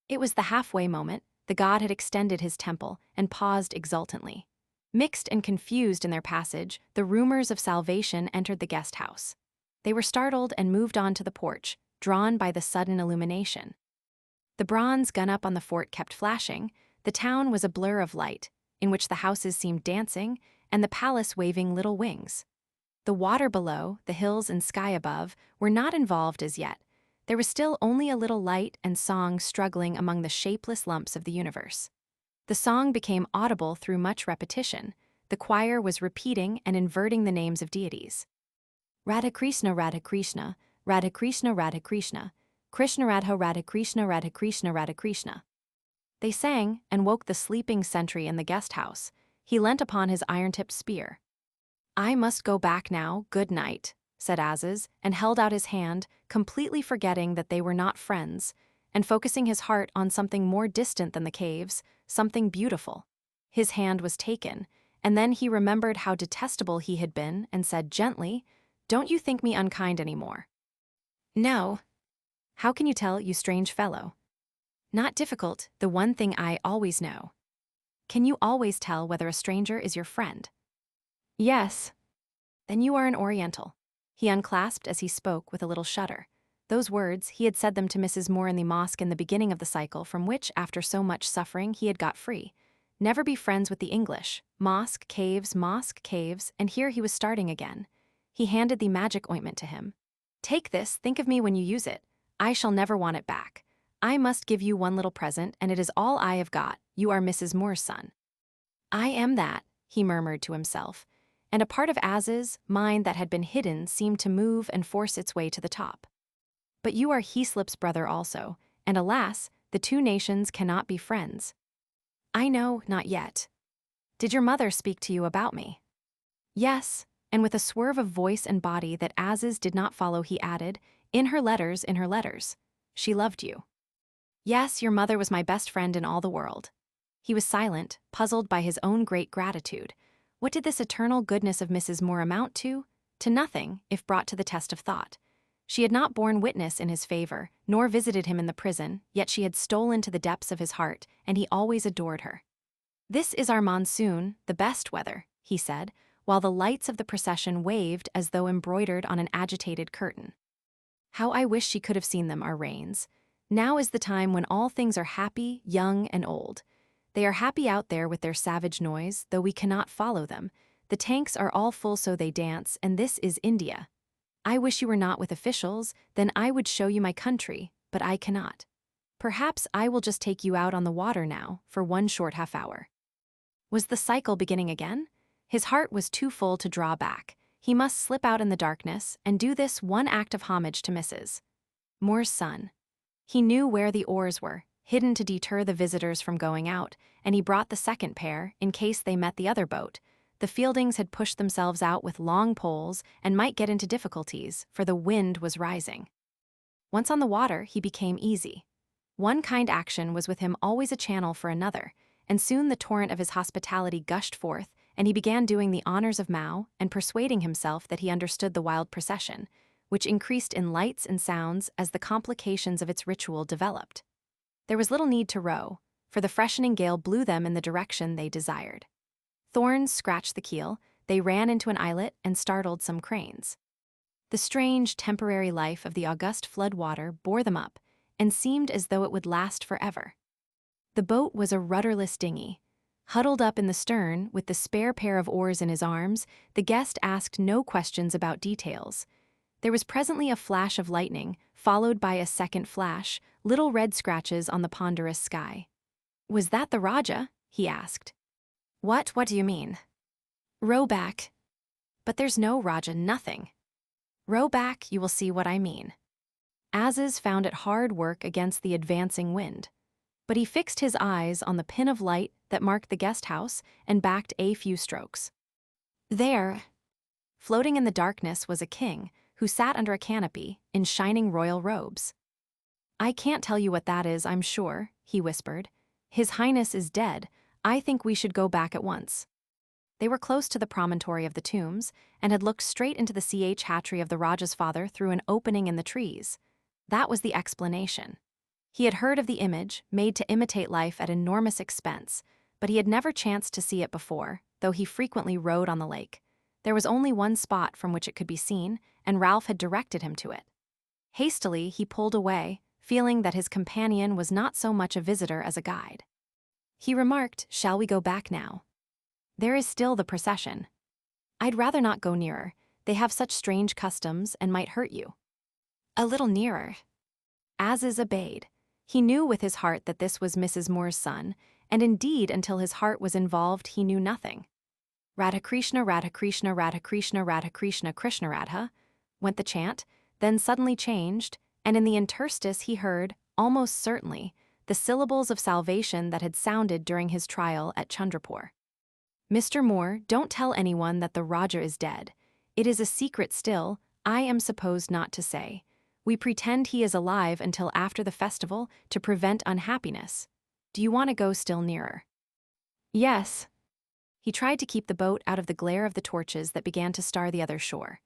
It was the halfway moment. The god had extended his temple and paused exultantly. Mixed and confused in their passage, the rumors of salvation entered the guest house. They were startled and moved on to the porch, drawn by the sudden illumination. The bronze gun up on the fort kept flashing. The town was a blur of light, in which the houses seemed dancing, and the palace waving little wings. The water below, the hills and sky above, were not involved as yet. There was still only a little light and song struggling among the shapeless lumps of the universe. The song became audible through much repetition. The choir was repeating and inverting the names of deities. Radha Krishna, Radha Krishna, Radha Krishna, Radha Krishna, Krishna Radha, Radha Krishna, Radha Krishna, Radha Krishna. They sang and woke the sleeping sentry in the guest house. He leant upon his iron-tipped spear. "I must go back now, good night," said Aziz, and held out his hand, completely forgetting that they were not friends, and focusing his heart on something more distant than the caves, something beautiful. His hand was taken, and then he remembered how detestable he had been and said gently, "Don't you think me unkind anymore?" "No." "How can you tell, you strange fellow?" "Not difficult, the one thing I always know." "Can you always tell whether a stranger is your friend?" "Yes." "Then you are an Oriental." He unclasped as he spoke with a little shudder. Those words, he had said them to Mrs. Moore in the mosque in the beginning of the cycle from which, after so much suffering, he had got free. Never be friends with the English. Mosque, caves, and here he was starting again. He handed the magic ointment to him. "Take this, think of me when you use it. I shall never want it back. I must give you one little present, and it is all I have got. You are Mrs. Moore's son." "I am that," he murmured to himself, and a part of Aziz's mind that had been hidden seemed to move and force its way to the top. "But you are Heaslip's brother also, and alas, the two nations cannot be friends." "I know, not yet." "Did your mother speak to you about me?" "Yes," and with a swerve of voice and body that Aziz did not follow, he added, in her letters. She loved you." "Yes, your mother was my best friend in all the world." He was silent, puzzled by his own great gratitude. What did this eternal goodness of Mrs. Moore amount to? To nothing, if brought to the test of thought. She had not borne witness in his favor, nor visited him in the prison, yet she had stolen to the depths of his heart, and he always adored her. "This is our monsoon, the best weather," he said, while the lights of the procession waved as though embroidered on an agitated curtain. "How I wish she could have seen them, our rains. Now is the time when all things are happy, young, and old. They are happy out there with their savage noise, though we cannot follow them. The tanks are all full so they dance, and this is India. I wish you were not with officials, then I would show you my country, but I cannot. Perhaps I will just take you out on the water now, for one short half-hour." Was the cycle beginning again? His heart was too full to draw back. He must slip out in the darkness and do this one act of homage to Mrs. Moore's son. He knew where the oars were, hidden to deter the visitors from going out, and he brought the second pair in case they met the other boat. The Fieldings had pushed themselves out with long poles and might get into difficulties, for the wind was rising. Once on the water, he became easy. One kind action was with him always a channel for another, and soon the torrent of his hospitality gushed forth, and he began doing the honors of Mao and persuading himself that he understood the wild procession, which increased in lights and sounds as the complications of its ritual developed. There was little need to row, for the freshening gale blew them in the direction they desired. Thorns scratched the keel, they ran into an islet and startled some cranes. The strange, temporary life of the august flood water bore them up, and seemed as though it would last forever. The boat was a rudderless dinghy. Huddled up in the stern, with the spare pair of oars in his arms, the guest asked no questions about details. There was presently a flash of lightning, followed by a second flash, little red scratches on the ponderous sky. "Was that the Raja?" he asked. What do you mean?" "Row back." "But there's no Raja, nothing." "Row back, you will see what I mean." Aziz found it hard work against the advancing wind, but he fixed his eyes on the pin of light that marked the guest house and backed a few strokes. There, floating in the darkness, was a king who sat under a canopy in shining royal robes. "I can't tell you what that is, I'm sure," he whispered. "His Highness is dead. I think we should go back at once." They were close to the promontory of the tombs and had looked straight into the hatchery of the Raja's father through an opening in the trees. That was the explanation. He had heard of the image, made to imitate life at enormous expense, but he had never chanced to see it before, though he frequently rowed on the lake. There was only one spot from which it could be seen, and Ralph had directed him to it. Hastily, he pulled away, feeling that his companion was not so much a visitor as a guide. He remarked, "Shall we go back now? There is still the procession." "I'd rather not go nearer. They have such strange customs and might hurt you." "A little nearer." Aziz obeyed. He knew with his heart that this was Mrs. Moore's son, and indeed until his heart was involved he knew nothing. "Radha Krishna, Radha Krishna, Radha Krishna, Radha Krishna, Krishna Radha," went the chant, then suddenly changed, and in the interstice he heard, almost certainly, the syllables of salvation that had sounded during his trial at Chandrapore. "Mr. Moore, don't tell anyone that the Raja is dead. It is a secret still, I am supposed not to say. We pretend he is alive until after the festival to prevent unhappiness. Do you want to go still nearer?" "Yes." He tried to keep the boat out of the glare of the torches that began to star the other shore.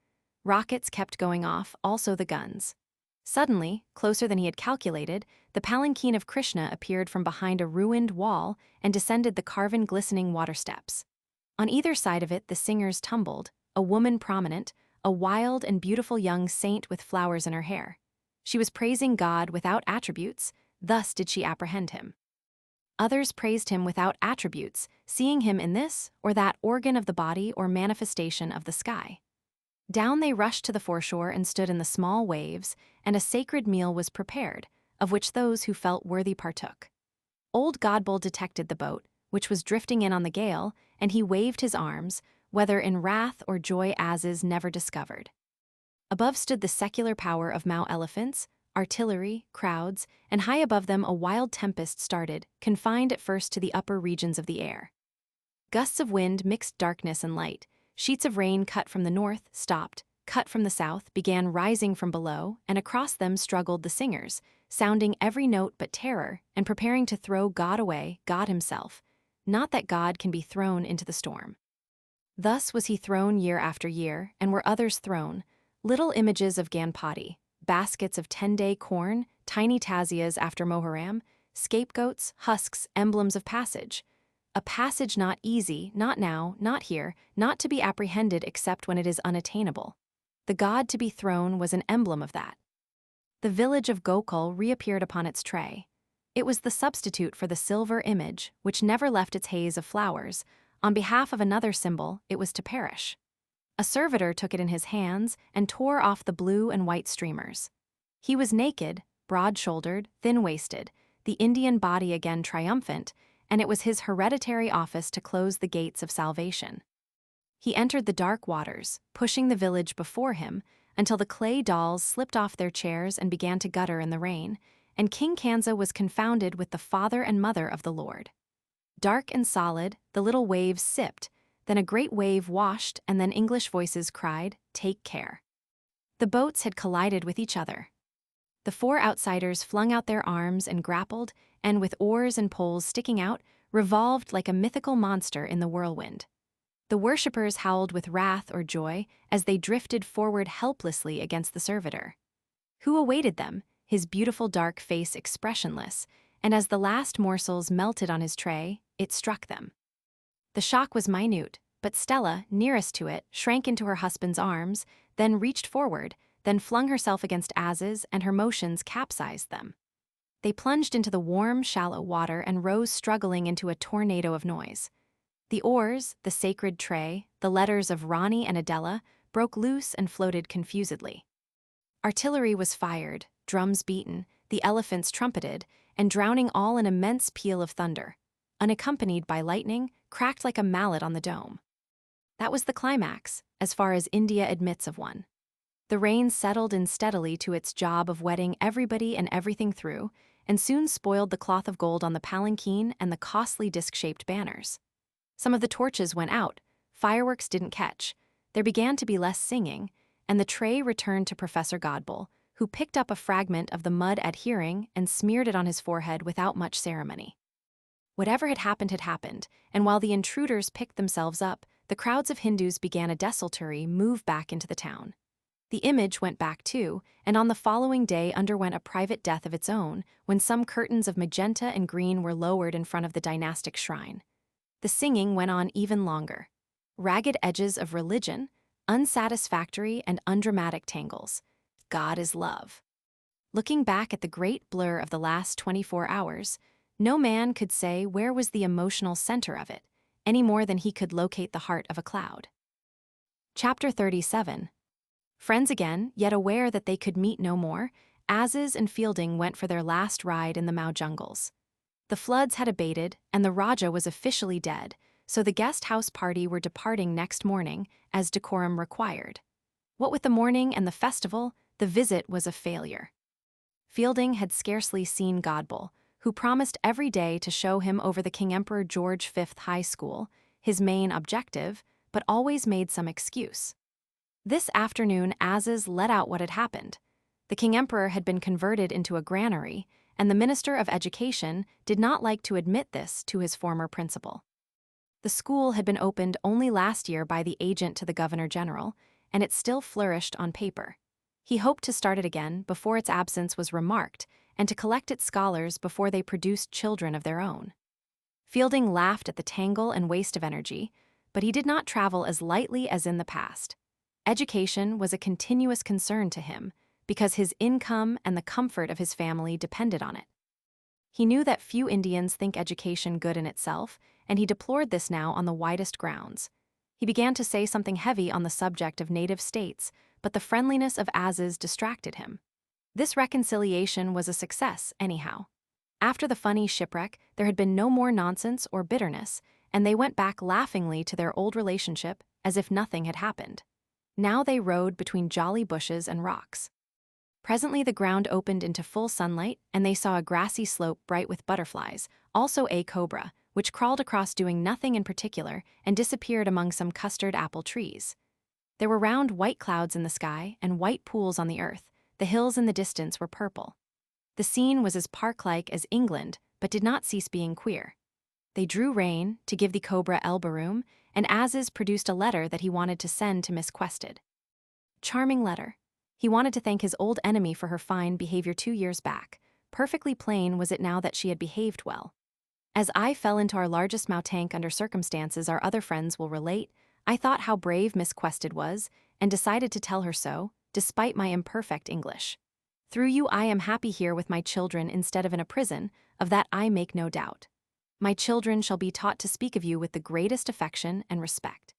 Rockets kept going off, also the guns. Suddenly, closer than he had calculated, the palanquin of Krishna appeared from behind a ruined wall and descended the carven glistening water steps. On either side of it the singers tumbled, a woman prominent, a wild and beautiful young saint with flowers in her hair. She was praising God without attributes, thus did she apprehend him. Others praised him without attributes, seeing him in this or that organ of the body or manifestation of the sky. Down they rushed to the foreshore and stood in the small waves, and a sacred meal was prepared, of which those who felt worthy partook. Old Godbull detected the boat, which was drifting in on the gale, and he waved his arms, whether in wrath or joy Aziz never discovered. Above stood the secular power of Mao elephants, artillery, crowds, and high above them a wild tempest started, confined at first to the upper regions of the air. Gusts of wind mixed darkness and light. Sheets of rain cut from the north, stopped, cut from the south, began rising from below, and across them struggled the singers, sounding every note but terror, and preparing to throw God away, God himself. Not that God can be thrown into the storm. Thus was he thrown year after year, and were others thrown, little images of Ganpati, baskets of 10-day corn, tiny tazias after Moharam, scapegoats, husks, emblems of passage. A passage not easy, not now, not here, not to be apprehended except when it is unattainable. The God to be thrown was an emblem of that. The village of Gokul reappeared upon its tray. It was the substitute for the silver image, which never left its haze of flowers. On behalf of another symbol, it was to perish. A servitor took it in his hands and tore off the blue and white streamers. He was naked, broad-shouldered, thin-waisted, the Indian body again triumphant, and it was his hereditary office to close the gates of salvation. He entered the dark waters, pushing the village before him, until the clay dolls slipped off their chairs and began to gutter in the rain, and King Kanza was confounded with the father and mother of the Lord. Dark and solid, the little waves sipped, then a great wave washed, and then English voices cried, "Take care." The boats had collided with each other. The four outsiders flung out their arms and grappled, and with oars and poles sticking out, revolved like a mythical monster in the whirlwind. The worshippers howled with wrath or joy as they drifted forward helplessly against the servitor, who awaited them, his beautiful dark face expressionless, and as the last morsels melted on his tray, it struck them. The shock was minute, but Stella, nearest to it, shrank into her husband's arms, then reached forward, then flung herself against Aziz, and her motions capsized them. They plunged into the warm, shallow water and rose struggling into a tornado of noise. The oars, the sacred tray, the letters of Rani and Adela, broke loose and floated confusedly. Artillery was fired, drums beaten, the elephants trumpeted, and drowning all an immense peal of thunder, unaccompanied by lightning, cracked like a mallet on the dome. That was the climax, as far as India admits of one. The rain settled in steadily to its job of wetting everybody and everything through, and soon spoiled the cloth of gold on the palanquin and the costly disc-shaped banners. Some of the torches went out, fireworks didn't catch, there began to be less singing, and the tray returned to Professor Godbole, who picked up a fragment of the mud adhering and smeared it on his forehead without much ceremony. Whatever had happened, and while the intruders picked themselves up, the crowds of Hindus began a desultory move back into the town. The image went back too, and on the following day underwent a private death of its own when some curtains of magenta and green were lowered in front of the dynastic shrine. The singing went on even longer. Ragged edges of religion, unsatisfactory and undramatic tangles. God is love. Looking back at the great blur of the last 24 hours, no man could say where was the emotional center of it, any more than he could locate the heart of a cloud. Chapter 37. Friends again, yet aware that they could meet no more, Aziz and Fielding went for their last ride in the Mau jungles. The floods had abated, and the Raja was officially dead, so the guest house party were departing next morning, as decorum required. What with the mourning and the festival, the visit was a failure. Fielding had scarcely seen Godbole, who promised every day to show him over the King Emperor George V High School, his main objective, but always made some excuse. This afternoon Aziz let out what had happened. The King Emperor had been converted into a granary, and the Minister of Education did not like to admit this to his former principal. The school had been opened only last year by the agent to the Governor-General, and it still flourished on paper. He hoped to start it again before its absence was remarked, and to collect its scholars before they produced children of their own. Fielding laughed at the tangle and waste of energy, but he did not travel as lightly as in the past. Education was a continuous concern to him, because his income and the comfort of his family depended on it. He knew that few Indians think education good in itself, and he deplored this now on the widest grounds. He began to say something heavy on the subject of native states, but the friendliness of Aziz distracted him. This reconciliation was a success, anyhow. After the funny shipwreck, there had been no more nonsense or bitterness, and they went back laughingly to their old relationship as if nothing had happened. Now they rode between jolly bushes and rocks. Presently the ground opened into full sunlight, and they saw a grassy slope bright with butterflies, also a cobra, which crawled across doing nothing in particular and disappeared among some custard apple trees. There were round white clouds in the sky and white pools on the earth. The hills in the distance were purple. The scene was as park-like as England, but did not cease being queer. They drew rein to give the cobra elbow room, and Aziz produced a letter that he wanted to send to Miss Quested. Charming letter. He wanted to thank his old enemy for her fine behavior 2 years back. Perfectly plain was it now that she had behaved well. As I fell into our largest tank under circumstances our other friends will relate, I thought how brave Miss Quested was, and decided to tell her so, despite my imperfect English. Through you I am happy here with my children instead of in a prison, of that I make no doubt. My children shall be taught to speak of you with the greatest affection and respect.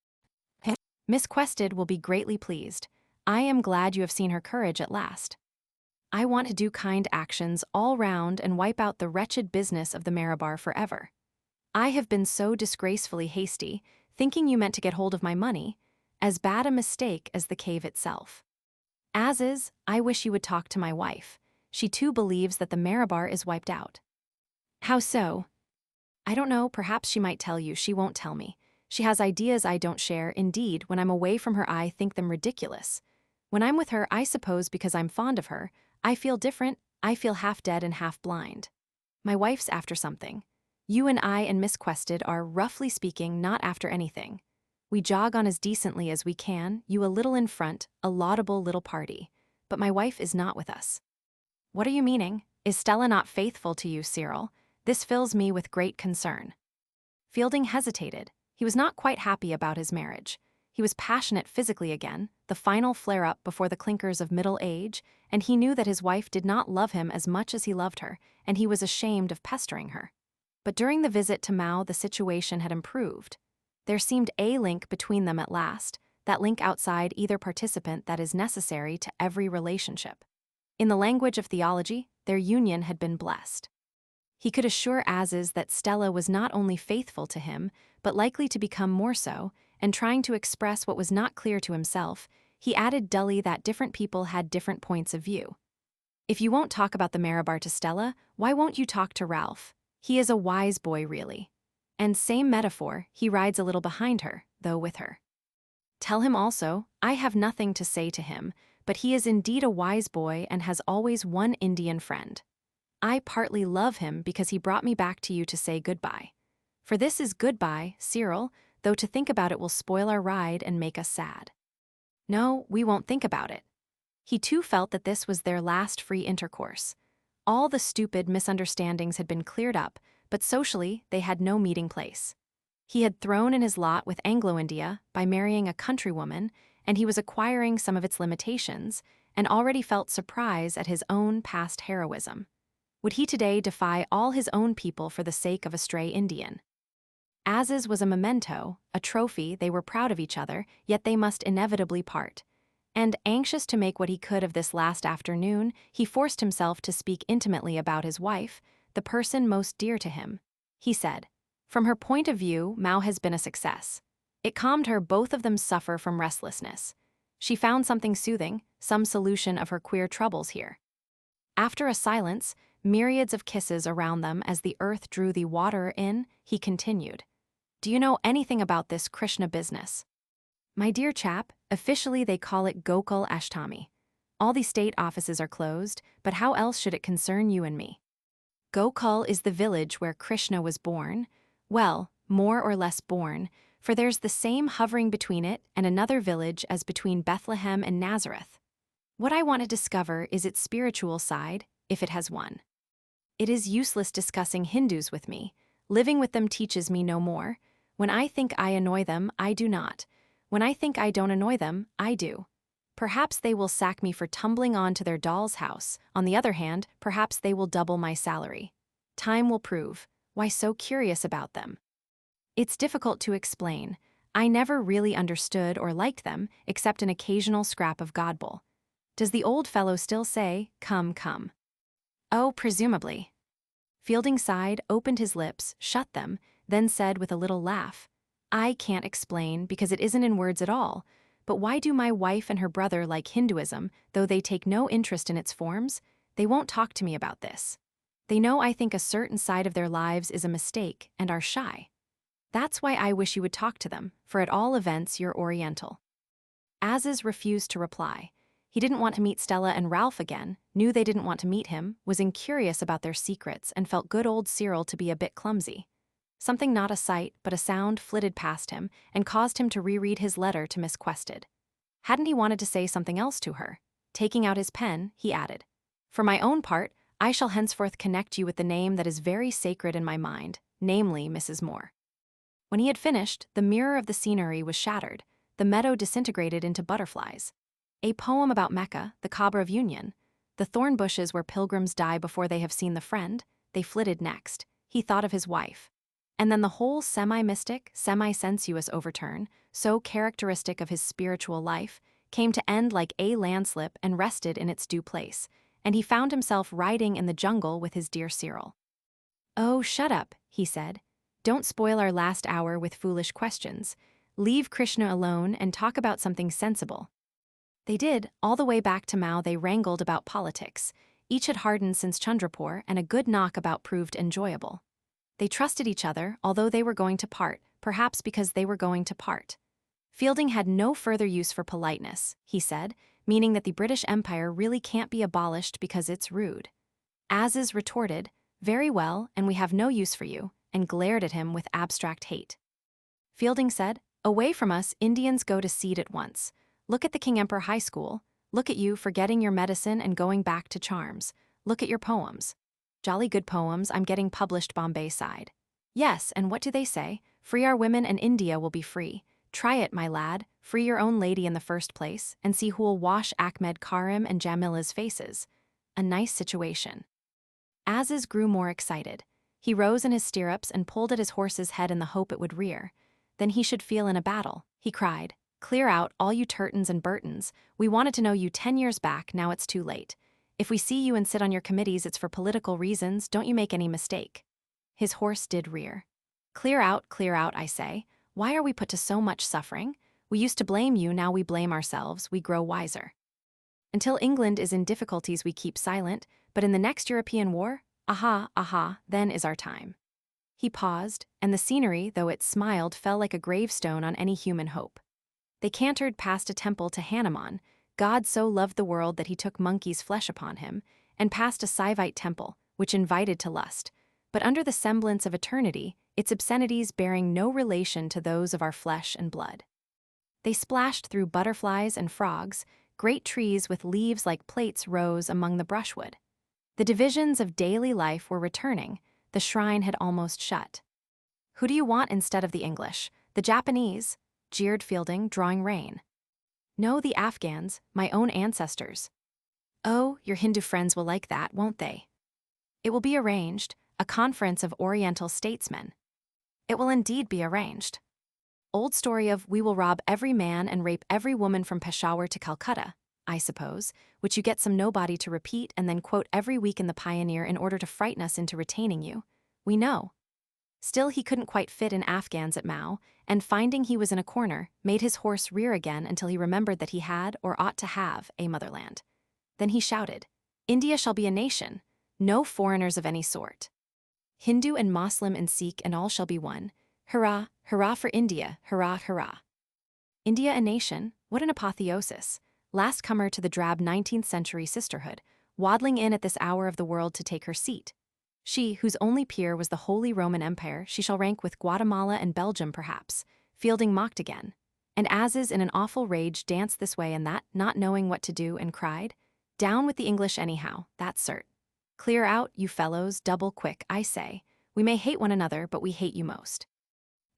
Miss Quested will be greatly pleased. I am glad you have seen her courage at last. I want to do kind actions all round and wipe out the wretched business of the Marabar forever. I have been so disgracefully hasty, thinking you meant to get hold of my money, as bad a mistake as the cave itself. Aziz, I wish you would talk to my wife. She too believes that the Marabar is wiped out. How so? I don't know, perhaps she might tell you, she won't tell me. She has ideas I don't share, indeed, when I'm away from her I think them ridiculous. When I'm with her, I suppose because I'm fond of her, I feel different, I feel half dead and half blind. My wife's after something. You and I and Miss Quested are, roughly speaking, not after anything. We jog on as decently as we can, you a little in front, a laudable little party. But my wife is not with us. What are you meaning? Is Stella not faithful to you, Cyril? This fills me with great concern. Fielding hesitated. He was not quite happy about his marriage. He was passionate physically again, the final flare-up before the clinkers of middle age, and he knew that his wife did not love him as much as he loved her, and he was ashamed of pestering her. But during the visit to Mau the situation had improved. There seemed a link between them at last, that link outside either participant that is necessary to every relationship. In the language of theology, their union had been blessed. He could assure Aziz that Stella was not only faithful to him, but likely to become more so, and trying to express what was not clear to himself, he added dully that different people had different points of view. If you won't talk about the Marabar to Stella, why won't you talk to Ralph? He is a wise boy, really. And same metaphor, he rides a little behind her, though with her. Tell him also, I have nothing to say to him, but he is indeed a wise boy and has always one Indian friend. I partly love him because he brought me back to you to say goodbye. For this is goodbye, Cyril, though to think about it will spoil our ride and make us sad. No, we won't think about it. He too felt that this was their last free intercourse. All the stupid misunderstandings had been cleared up, but socially they had no meeting place. He had thrown in his lot with Anglo-India by marrying a countrywoman, and he was acquiring some of its limitations, and already felt surprise at his own past heroism. Would he today defy all his own people for the sake of a stray Indian? Aziz was a memento, a trophy. They were proud of each other, yet they must inevitably part. And, anxious to make what he could of this last afternoon, he forced himself to speak intimately about his wife, the person most dear to him. He said, from her point of view, Mao has been a success. It calmed her. Both of them suffer from restlessness. She found something soothing, some solution of her queer troubles here. After a silence, myriads of kisses around them as the earth drew the water in, he continued. Do you know anything about this Krishna business? My dear chap, officially they call it Gokul Ashtami. All the state offices are closed, but how else should it concern you and me? Gokul is the village where Krishna was born. Well, more or less born, for there's the same hovering between it and another village as between Bethlehem and Nazareth. What I want to discover is its spiritual side, if it has one. It is useless discussing Hindus with me. Living with them teaches me no more. When I think I annoy them, I do not. When I think I don't annoy them, I do. Perhaps they will sack me for tumbling on to their doll's house. On the other hand, perhaps they will double my salary. Time will prove. Why so curious about them? It's difficult to explain. I never really understood or liked them, except an occasional scrap of Godbull. Does the old fellow still say, come, come? Oh, presumably. Fielding sighed, opened his lips, shut them, then said with a little laugh, I can't explain because it isn't in words at all, but why do my wife and her brother like Hinduism, though they take no interest in its forms? They won't talk to me about this. They know I think a certain side of their lives is a mistake and are shy. That's why I wish you would talk to them, for at all events you're Oriental. Aziz refused to reply. He didn't want to meet Stella and Ralph again, knew they didn't want to meet him, was incurious about their secrets, and felt good old Cyril to be a bit clumsy. Something not a sight, but a sound flitted past him and caused him to reread his letter to Miss Quested. Hadn't he wanted to say something else to her? Taking out his pen, he added, For my own part, I shall henceforth connect you with the name that is very sacred in my mind, namely Mrs. Moore. When he had finished, the mirror of the scenery was shattered, the meadow disintegrated into butterflies. A poem about Mecca, the Kaaba of Union, the thorn bushes where pilgrims die before they have seen the friend, they flitted next. He thought of his wife. And then the whole semi-mystic, semi-sensuous overturn, so characteristic of his spiritual life, came to end like a landslip and rested in its due place, and he found himself riding in the jungle with his dear Cyril. Oh, shut up, he said. Don't spoil our last hour with foolish questions. Leave Krishna alone and talk about something sensible. They did. All the way back to Mao they wrangled about politics. Each had hardened since Chandrapore, and a good knockabout proved enjoyable. They trusted each other, although they were going to part, perhaps because they were going to part. Fielding had no further use for politeness, he said, meaning that the British Empire really can't be abolished because it's rude. Aziz retorted, Very well, and we have no use for you, and glared at him with abstract hate. Fielding said, Away from us, Indians go to seed at once. Look at the King Emperor High School. Look at you forgetting your medicine and going back to charms. Look at your poems. Jolly good poems, I'm getting published Bombay side. Yes, and what do they say? Free our women and India will be free. Try it, my lad. Free your own lady in the first place, and see who'll wash Ahmed Karim and Jamila's faces. A nice situation. Aziz grew more excited. He rose in his stirrups and pulled at his horse's head in the hope it would rear. Then he should feel in a battle, he cried. Clear out, all you Turtons and Burtons. We wanted to know you 10 years back, now it's too late. If we see you and sit on your committees, it's for political reasons, don't you make any mistake. His horse did rear. Clear out, I say. Why are we put to so much suffering? We used to blame you, now we blame ourselves, we grow wiser. Until England is in difficulties we keep silent, but in the next European war, aha, then is our time. He paused, and the scenery, though it smiled, fell like a gravestone on any human hope. They cantered past a temple to Hanuman, God so loved the world that he took monkey's flesh upon him, and past a Sivite temple, which invited to lust, but under the semblance of eternity, its obscenities bearing no relation to those of our flesh and blood. They splashed through butterflies and frogs, great trees with leaves like plates rose among the brushwood. The divisions of daily life were returning, the shrine had almost shut. Who do you want instead of the English? The Japanese? Jeered Fielding, drawing rein. No, the Afghans, my own ancestors. Oh, your Hindu friends will like that, won't they? It will be arranged, a conference of Oriental statesmen. It will indeed be arranged. Old story of we will rob every man and rape every woman from Peshawar to Calcutta, I suppose, which you get some nobody to repeat and then quote every week in the Pioneer in order to frighten us into retaining you. We know. Still he couldn't quite fit in Afghans at Mao, and finding he was in a corner, made his horse rear again until he remembered that he had, or ought to have, a motherland. Then he shouted, India shall be a nation, no foreigners of any sort. Hindu and Moslem and Sikh and all shall be one. Hurrah, hurrah for India, hurrah, hurrah. India a nation, what an apotheosis. Last comer to the drab 19th century sisterhood, waddling in at this hour of the world to take her seat. She, whose only peer was the Holy Roman Empire, she shall rank with Guatemala and Belgium perhaps. Fielding mocked again. And Aziz in an awful rage danced this way and that, not knowing what to do, and cried, Down with the English anyhow, that's cert. Clear out, you fellows, double quick, I say. We may hate one another, but we hate you most.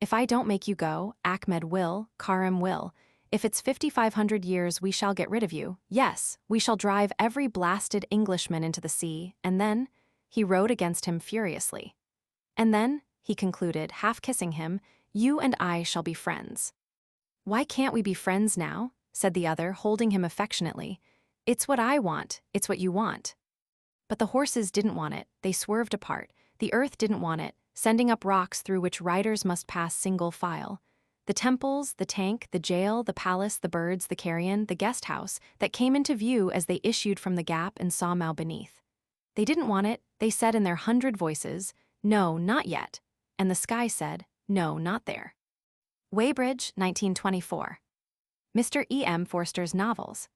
If I don't make you go, Ahmed will, Karim will. If it's 5,500 years we shall get rid of you. Yes, we shall drive every blasted Englishman into the sea, and then... He rode against him furiously. And then, he concluded, half kissing him, you and I shall be friends. Why can't we be friends now? Said the other, holding him affectionately. It's what I want, it's what you want. But the horses didn't want it, they swerved apart. The earth didn't want it, sending up rocks through which riders must pass single file. The temples, the tank, the jail, the palace, the birds, the carrion, the guest house, that came into view as they issued from the gap and sawmill beneath. They didn't want it, they said in their 100 voices, no, not yet. And the sky said, no, not there. Weybridge, 1924. Mr. E. M. Forster's novels.